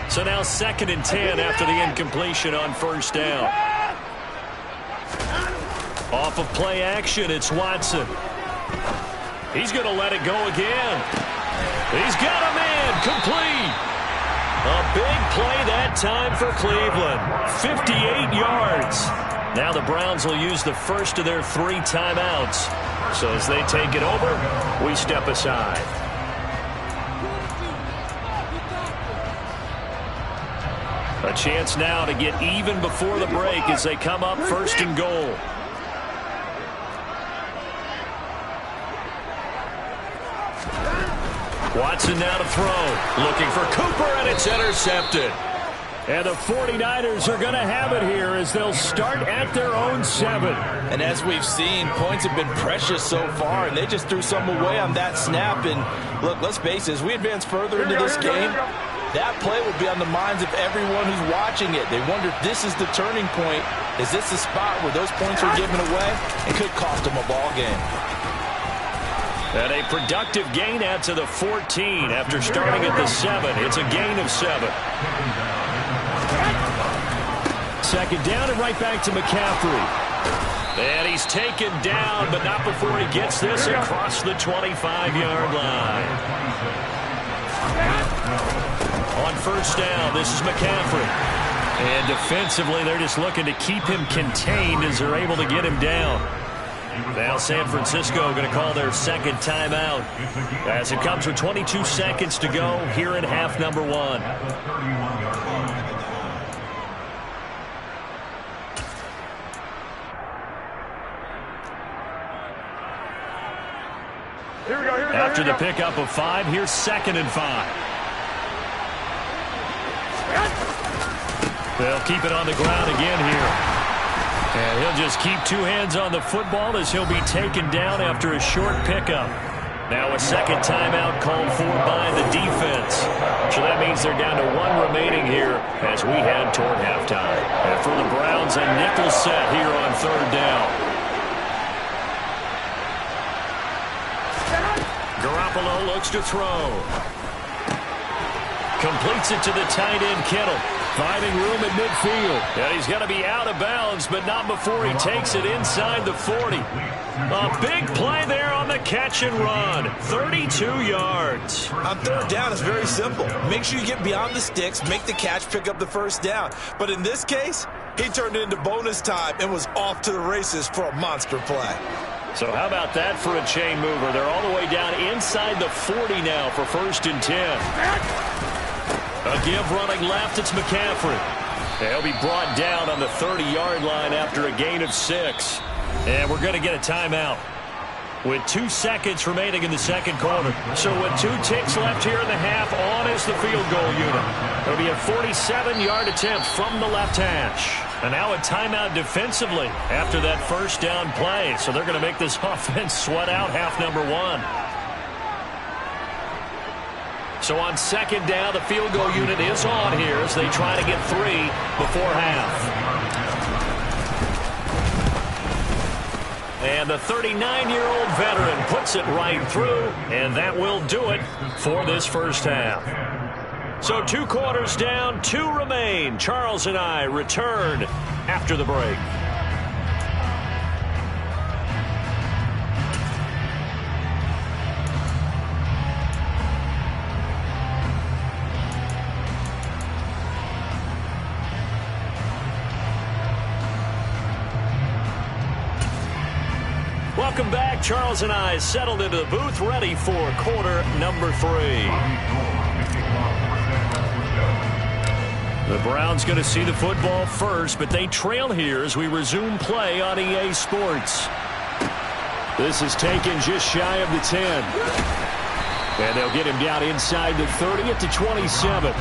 So now 2nd and 10 after the incompletion on first down. Off of play action, it's Watson. He's going to let it go again. He's got a man complete. A big play that time for Cleveland. 58 yards. Now the Browns will use the first of their 3 timeouts. So as they take it over, we step aside. A chance now to get even before the break as they come up 1st and goal. Watson now to throw. Looking for Cooper, and it's intercepted. And the 49ers are going to have it here as they'll start at their own 7. And as we've seen, points have been precious so far, and they just threw some away on that snap. And look, let's face it, as we advance further into this game, that play will be on the minds of everyone who's watching it. They wonder if this is the turning point. Is this the spot where those points are given away? It could cost them a ball game. And a productive gain out to the 14 after starting at the 7. It's a gain of 7. 2nd down and right back to McCaffrey. And he's taken down, but not before he gets this across the 25-yard line. On first down, this is McCaffrey. And defensively, they're just looking to keep him contained as they're able to get him down. Now San Francisco going to call their second timeout as it comes with 22 seconds to go here in half number 1. Here we go, here we go. After the pickup of 5, here's 2nd and 5. They'll keep it on the ground again here. And he'll just keep 2 hands on the football as he'll be taken down after a short pickup. Now a second timeout called for by the defense. So that means they're down to 1 remaining here as we head toward halftime. And for the Browns, a nickel set here on 3rd down. Garoppolo looks to throw. Completes it to the tight end, Kittle. Finding room at midfield. And he's going to be out of bounds, but not before he takes it inside the 40. A big play there on the catch and run. 32 yards. On 3rd down, it's very simple. Make sure you get beyond the sticks, make the catch, pick up the 1st down. But in this case, he turned it into bonus time and was off to the races for a monster play. So how about that for a chain mover? They're all the way down inside the 40 now for 1st and 10. A give running left, it's McCaffrey. He'll be brought down on the 30-yard line after a gain of 6. And we're going to get a timeout with 2 seconds remaining in the 2nd quarter. So with 2 ticks left here in the half, on is the field goal unit. It'll be a 47-yard attempt from the left hash. And now a timeout defensively after that 1st down play. So they're going to make this offense sweat out half number 1. So on 2nd down, the field goal unit is on here as they try to get 3 before half. And the 39-year-old veteran puts it right through, and that will do it for this 1st half. So 2 quarters down, 2 remain. Charles and I return after the break. Welcome back. Charles and I settled into the booth, ready for quarter number 3. The Browns going to see the football first, but they trail here as we resume play on EA Sports. This is taken just shy of the 10. And they'll get him down inside the 30 at the 27.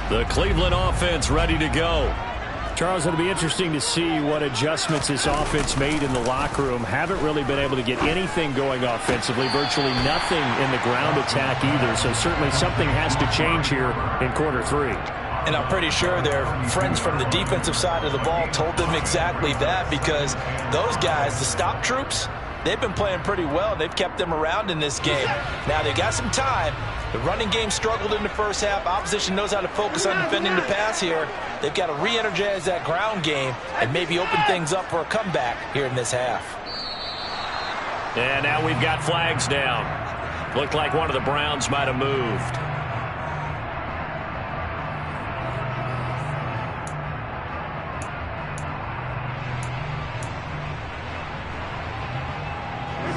The Cleveland offense ready to go. Charles, it'll be interesting to see what adjustments this offense made in the locker room. Haven't really been able to get anything going offensively, virtually nothing in the ground attack either. So certainly something has to change here in quarter 3. And I'm pretty sure their friends from the defensive side of the ball told them exactly that, because those guys, the stop troops, they've been playing pretty well. They've kept them around in this game. Now they got some time. The running game struggled in the 1st half. Opposition knows how to focus on defending the pass here. They've got to re-energize that ground game and maybe open things up for a comeback here in this half. And now we've got flags down. Looked like one of the Browns might have moved.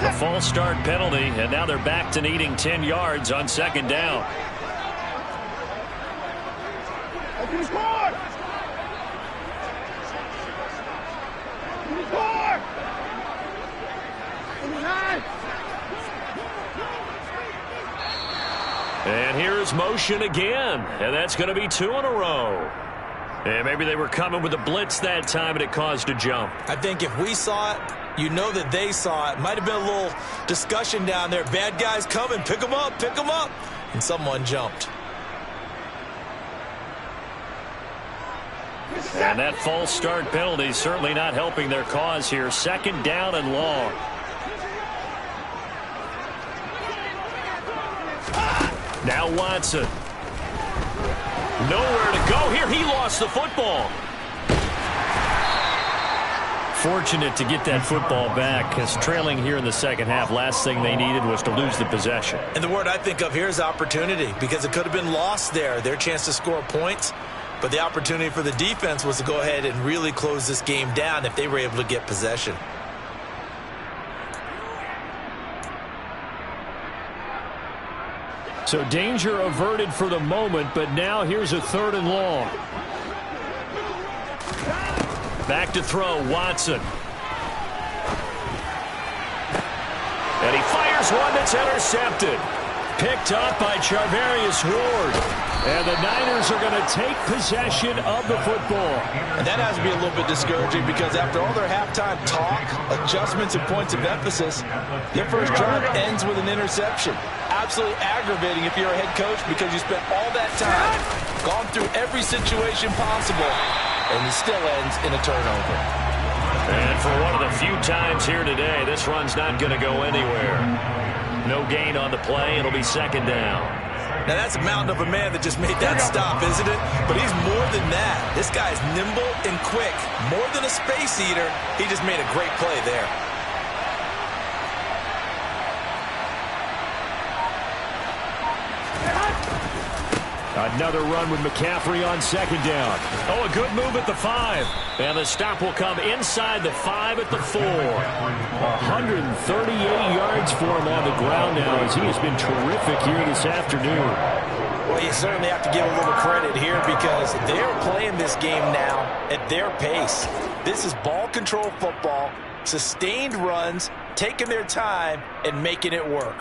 A false start penalty, and now they're back to needing 10 yards on 2nd down. And here's motion again, and that's going to be 2 in a row. And maybe they were coming with a blitz that time, and it caused a jump. I think if we saw it, you know that they saw it. Might have been a little discussion down there. Bad guys coming. Pick them up. Pick them up. And someone jumped. And that false start penalty certainly not helping their cause here. 2nd down and long. Now Watson. Nowhere to go here. He lost the football. Fortunate to get that football back, because trailing here in the second half, last thing they needed was to lose the possession. And the word I think of here is opportunity, because it could have been lost there, their chance to score points. But the opportunity for the defense was to go ahead and really close this game down if they were able to get possession. So danger averted for the moment, but now here's a 3rd and long. Back to throw, Watson. And he fires one that's intercepted. Picked up by Charvarius Ward. And the Niners are going to take possession of the football. And that has to be a little bit discouraging, because after all their halftime talk, adjustments, and points of emphasis, their first drive ends with an interception. Absolutely aggravating if you're a head coach, because you spent all that time, gone through every situation possible, and it still ends in a turnover. And for one of the few times here today, this run's not going to go anywhere. No gain on the play. It'll be 2nd down. Now, that's a mountain of a man that just made that stop, isn't it? But he's more than that. This guy's nimble and quick. More than a space eater, he just made a great play there. Another run with McCaffrey on 2nd down. Oh, a good move at the 5. And the stop will come inside the 5 at the 4. 138 yards for him on the ground now, as he has been terrific here this afternoon. Well, you certainly have to give a little credit here, because they're playing this game now at their pace. This is ball control football, sustained runs, taking their time, and making it work.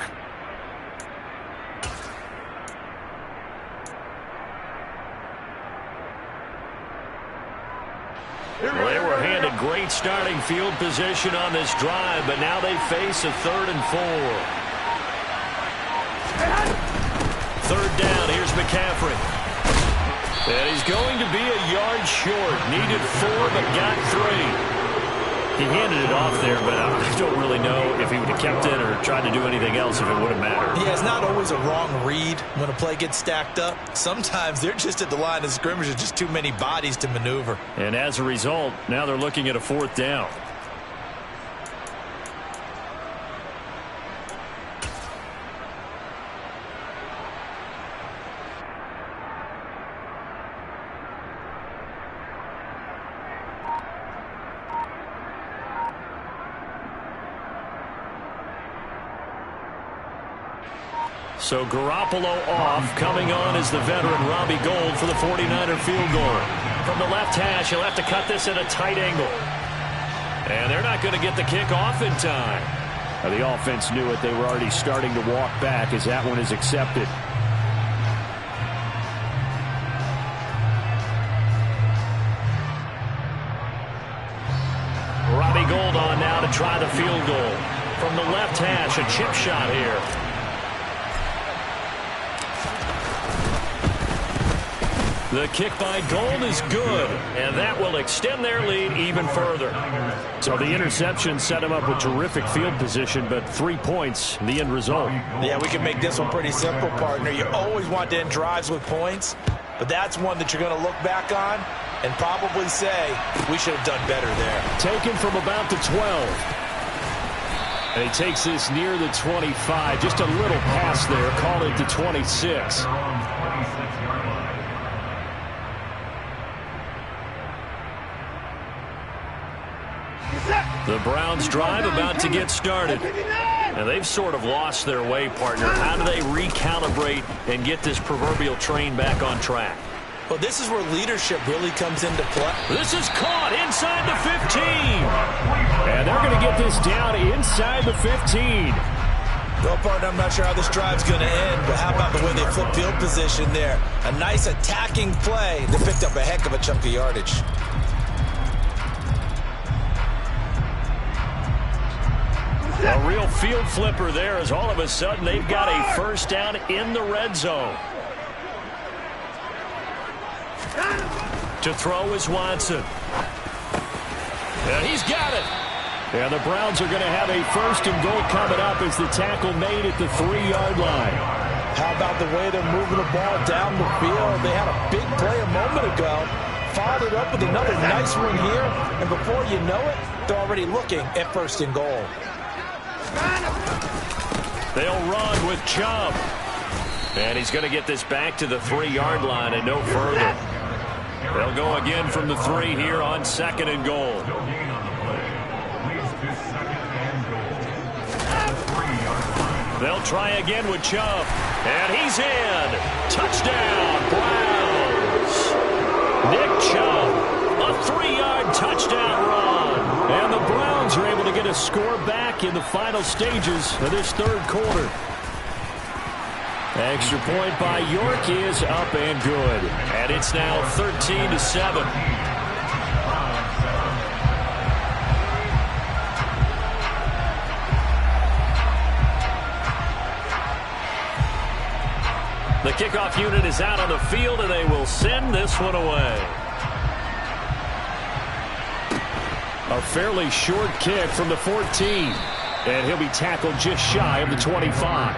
Well, they were handed great starting field position on this drive, but now they face a 3rd and 4. 3rd down, here's McCaffrey. And he's going to be a yard short. Needed 4, but got 3. He handed it off there, but I don't really know if he would have kept it or tried to do anything else if it would have mattered. Yeah, it's not always a wrong read when a play gets stacked up. Sometimes they're just at the line of scrimmage. There's just too many bodies to maneuver. And as a result, now they're looking at a 4th down. So Garoppolo off. Coming on is the veteran Robbie Gould for the 49er field goal. From the left hash, he'll have to cut this at a tight angle. And they're not going to get the kick off in time. Now, the offense knew it. They were already starting to walk back as that one is accepted. Robbie Gould on now to try the field goal. From the left hash, a chip shot here. The kick by Gould is good, and that will extend their lead even further. So the interception set him up with terrific field position, but 3 points, the end result. Yeah, we can make this one pretty simple, partner. You always want to end drives with points, but that's one that you're going to look back on and probably say, we should have done better there. Taken from about the 12. And he takes this near the 25. Just a little pass there. Call it the 26. The Browns drive about to get started. And they've sort of lost their way, partner. How do they recalibrate and get this proverbial train back on track? Well, this is where leadership really comes into play. This is caught inside the 15. And they're going to get this down inside the 15. Well, partner, I'm not sure how this drive's going to end, but how about the way they flip field position there? A nice attacking play. They picked up a heck of a chunk of yardage. A real field flipper there, as all of a sudden they've got a first down in the red zone. To throw is Watson. And he's got it. And the Browns are going to have a 1st and goal coming up as the tackle made at the 3-yard line. How about the way they're moving the ball down the field? They had a big play a moment ago. followed up with another nice one here, and before you know it, they're already looking at 1st and goal. They'll run with Chubb. And he's going to get this back to the 3-yard line and no further. They'll go again from the 3 here on 2nd and goal. They'll try again with Chubb. And he's in. Touchdown, Browns. Nick Chubb, a 3-yard touchdown run. And the Browns are able to get a score back in the final stages of this 3rd quarter. Extra point by York is up and good. And it's now 13-7. The kickoff unit is out on the field, and they will send this one away. A fairly short kick from the 14. And he'll be tackled just shy of the 25.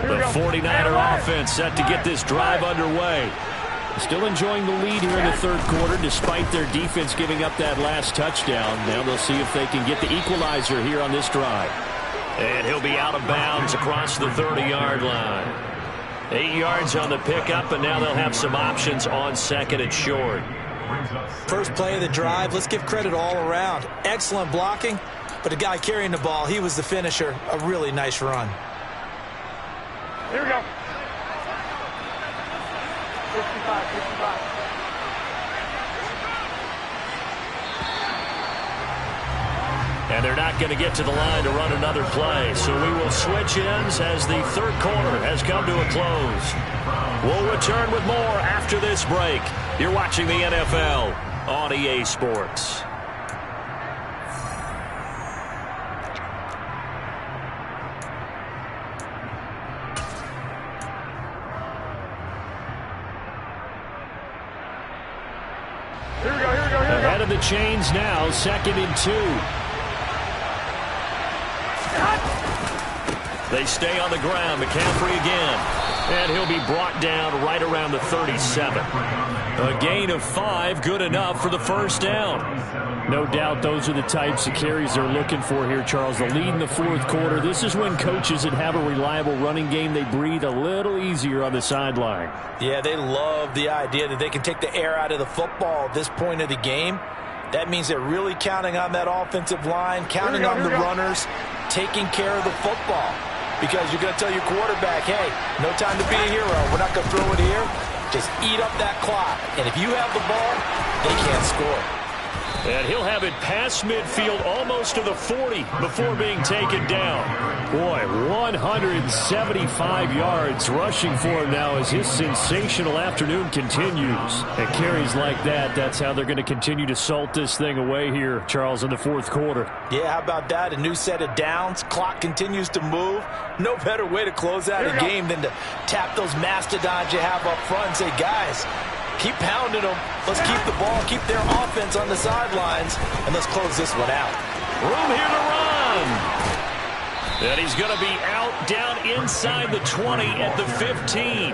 The 49er offense set to get this drive underway. Still enjoying the lead here in the 3rd quarter despite their defense giving up that last touchdown. Now they'll see if they can get the equalizer here on this drive. And he'll be out of bounds across the 30-yard line. 8 yards on the pickup, and now they'll have some options on 2nd and short. First play of the drive, let's give credit all around. Excellent blocking, but the guy carrying the ball, he was the finisher. A really nice run. Here we go. 55. And they're not going to get to the line to run another play. So we will switch ends as the 3rd quarter has come to a close. We'll return with more after this break. You're watching the NFL on EA Sports. Ahead of the chains now, 2nd and 2. They stay on the ground. McCaffrey again. And he'll be brought down right around the 37. A gain of 5, good enough for the 1st down. No doubt those are the types of carries they're looking for here, Charles. The lead in the 4th quarter. This is when coaches that have a reliable running game, they breathe a little easier on the sideline. Yeah, they love the idea that they can take the air out of the football at this point of the game. That means they're really counting on that offensive line, counting on the runners, taking care of the football. Because you're going to tell your quarterback, hey, no time to be a hero. We're not going to throw it here. Just eat up that clock. And if you have the ball, they can't score. And he'll have it past midfield almost to the 40 before being taken down. Boy, 175 yards rushing for him now as his sensational afternoon continues. And carries like that, that's how they're going to continue to salt this thing away here, Charles, in the 4th quarter. Yeah, how about that? A new set of downs. Clock continues to move. No better way to close out a game than to tap those mastodons you have up front and say, guys, keep pounding them. Let's keep the ball, keep their offense on the sidelines, and let's close this one out. Room here to run. And he's going to be out down inside the 20 at the 15.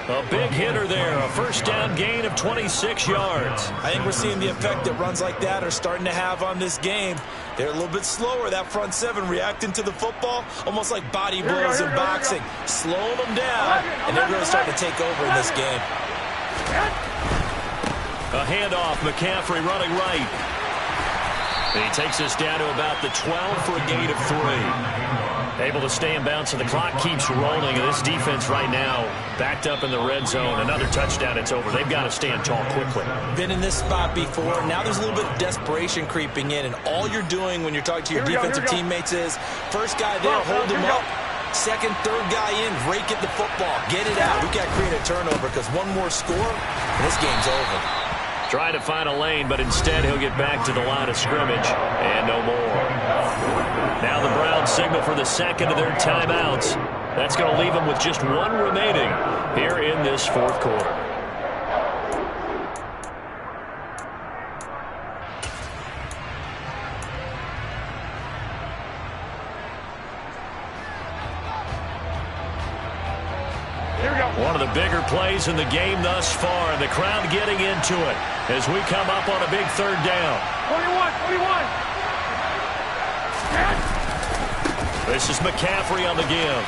A big hitter there. A 1st down gain of 26 yards. I think we're seeing the effect that runs like that are starting to have on this game. They're a little bit slower, that front 7 reacting to the football, almost like body blows in boxing. Slowing them down, and they're really starting to take over in this game. A handoff, McCaffrey running right. And he takes us down to about the 12 for a gain of 3. Able to stay in bounds, so the clock keeps rolling. And this defense right now backed up in the red zone. Another touchdown, it's over. They've got to stand tall quickly. Been in this spot before. Now there's a little bit of desperation creeping in. And all you're doing when you're talking to your defensive teammates is, first guy there, hold him up. Second, third guy in, rake at the football. Get it out. We got to create a turnover because one more score, and this game's over. Trying to find a lane, but instead he'll get back to the line of scrimmage, and no more. Now the Browns signal for the 2nd of their timeouts. That's going to leave them with just 1 remaining here in this 4th quarter. bigger plays in the game thus far. The crowd getting into it as we come up on a big third down. 21. This is McCaffrey on the give.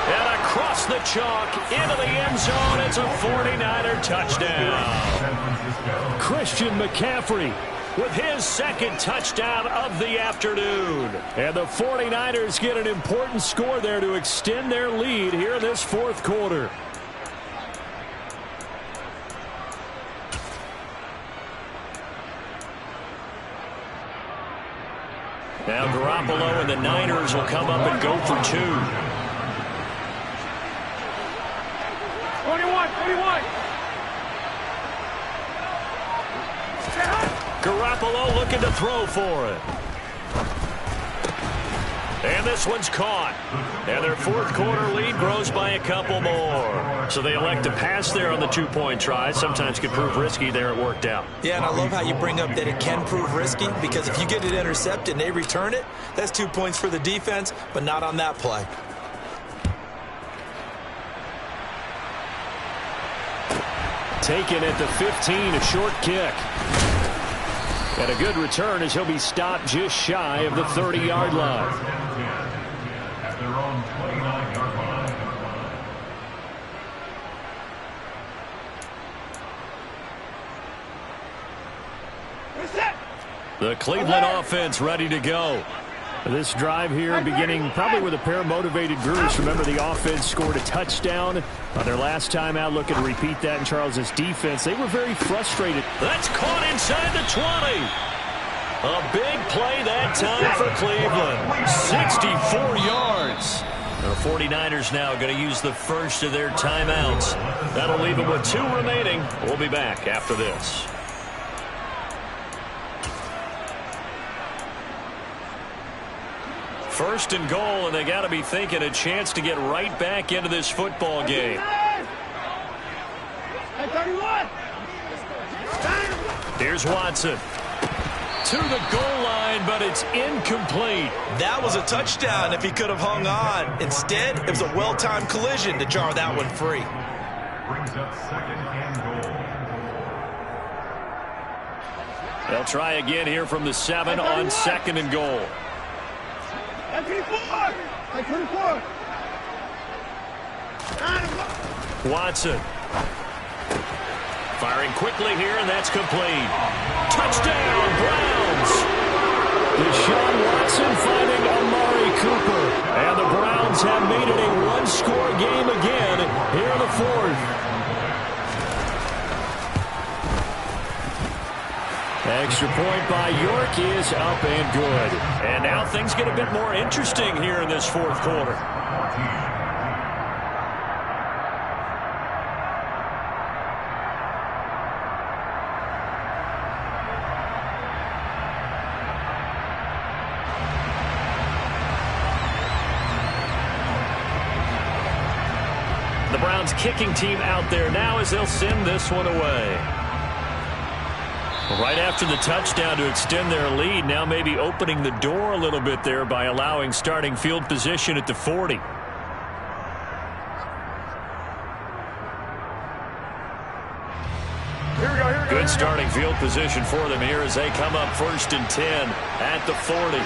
And across the chalk into the end zone. It's a 49er touchdown. Christian McCaffrey with his second touchdown of the afternoon. And the 49ers get an important score there to extend their lead here in this fourth quarter. Now Garoppolo and the Niners will come up and go for 2. 21. Garoppolo looking to throw for it. And this one's caught. And their fourth quarter lead grows by a couple more. So they elect to pass there on the 2-point try. Sometimes can prove risky. There it worked out. Yeah, and I love how you bring up that it can prove risky, because if you get it intercepted and they return it, that's 2 points for the defense, but not on that play. Taken at the 15, a short kick. And a good return as he'll be stopped just shy of the 30-yard line. At their own 29-yard line. The Cleveland offense ready to go. This drive here beginning probably with a pair of motivated Bruce. Remember, the offense scored a touchdown on their last time out. Looking to repeat that in Charles's defense. They were very frustrated. That's caught inside the 20. A big play that time for Cleveland. 64 yards. The 49ers now going to use the first of their timeouts. That'll leave them with 2 remaining. We'll be back after this. First and goal, and they got to be thinking a chance to get right back into this football game. Here's Watson. To the goal line, but it's incomplete. That was a touchdown if he could have hung on. Instead, it was a well-timed collision to jar that one free. Brings up 2nd and goal. They'll try again here from the 7 on 2nd and goal. 24. Watson. Firing quickly here, and that's complete. Touchdown, Browns! Deshaun Watson finding Amari Cooper. And the Browns have made it a one-score game again here in the fourth. Extra point by York is up and good. And now things get a bit more interesting here in this fourth quarter. The Browns kicking team out there now as they'll send this one away. Right after the touchdown to extend their lead, now maybe opening the door a little bit there by allowing starting field position at the 40. Good starting field position for them here as they come up 1st and 10 at the 40.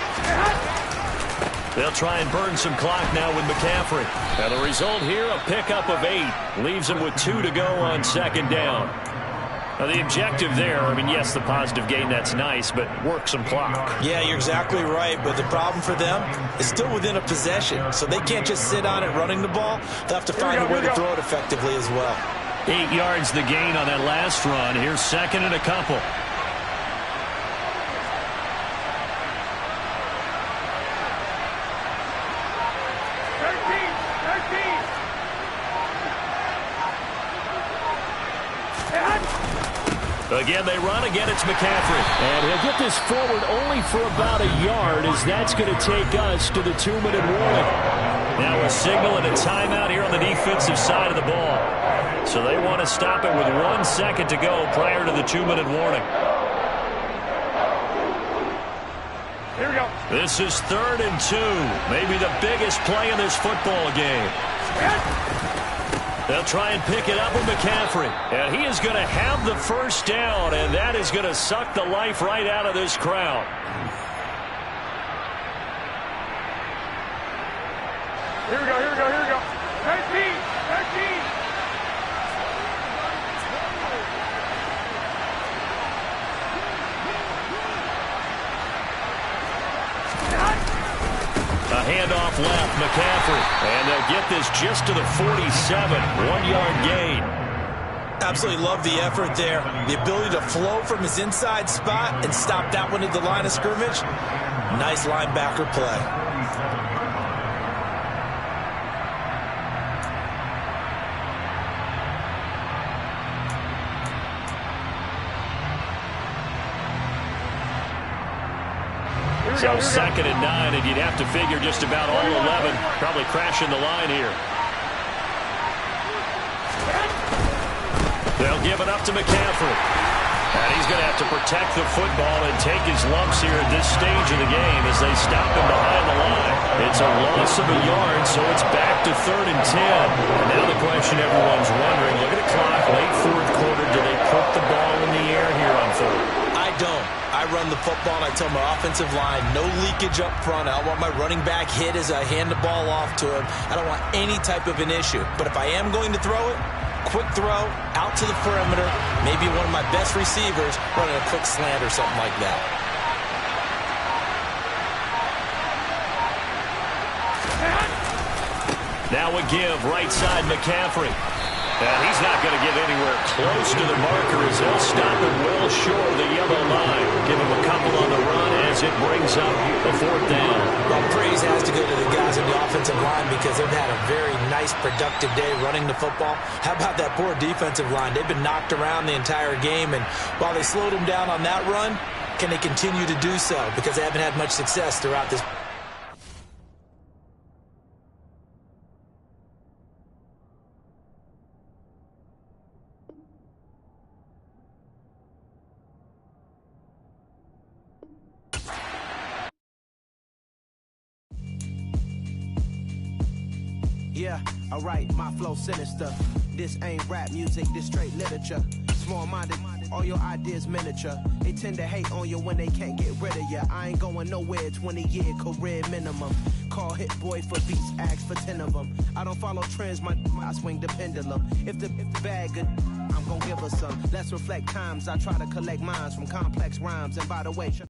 They'll try and burn some clock now with McCaffrey. Now the result here, a pickup of 8. Leaves them with 2 to go on 2nd down. Now the objective there, I mean, yes, the positive gain, that's nice, but work some clock. Yeah, you're exactly right, but the problem for them is still within a possession, so they can't just sit on it running the ball. They'll have to find a way to throw it effectively as well. 8 yards the gain on that last run. Here's 2nd and a couple. Again, they run. Again, it's McCaffrey. And he'll get this forward only for about a yard, as that's going to take us to the 2-minute warning. Now a signal and a timeout here on the defensive side of the ball. So they want to stop it with 1 second to go prior to the 2-minute warning. Here we go. This is 3rd and 2. Maybe the biggest play in this football game. They'll try and pick it up with McCaffrey. And he is going to have the first down, and that is going to suck the life right out of this crowd. Here we go, here we go, here we go. 13, 13. A handoff left, McCaffrey. And they'll get this just to the 47. 1-yard gain. Absolutely love the effort there. The ability to flow from his inside spot and stop that one at the line of scrimmage. Nice linebacker play. So 2nd and 9, and you'd have to figure just about all 11 probably crashing the line here. They'll give it up to McCaffrey. And he's going to have to protect the football and take his lumps here at this stage of the game as they stop him behind the line. It's a loss of a yard, so it's back to 3rd and 10. And now the question everyone's wondering, look at the clock, late 4th quarter, do they put the ball in the air here on 4th? I don't. I run the football and I tell my offensive line, no leakage up front. I don't want my running back hit as I hand the ball off to him. I don't want any type of an issue. But if I am going to throw it, quick throw, out to the perimeter, maybe one of my best receivers running a quick slant or something like that. Now a give, right side McCaffrey. And he's not going to get anywhere close to the marker as they'll stop him well short of the yellow line. Give him a couple on the run as it brings up the 4th down. Well, praise has to go to the guys on the offensive line because they've had a very nice, productive day running the football. How about that poor defensive line? They've been knocked around the entire game, and while they slowed them down on that run, can they continue to do so? Because they haven't had much success throughout this. Yeah, alright, my flow sinister. This ain't rap music, this straight literature. Small-minded, all your ideas miniature. They tend to hate on you when they can't get rid of you. I ain't going nowhere, 20-year career minimum. Call Hit Boy for beats, ask for 10 of them. I don't follow trends, I swing the pendulum. If the bag good, I'm gonna give her some. Let's reflect times, I try to collect minds from complex rhymes. And by the way,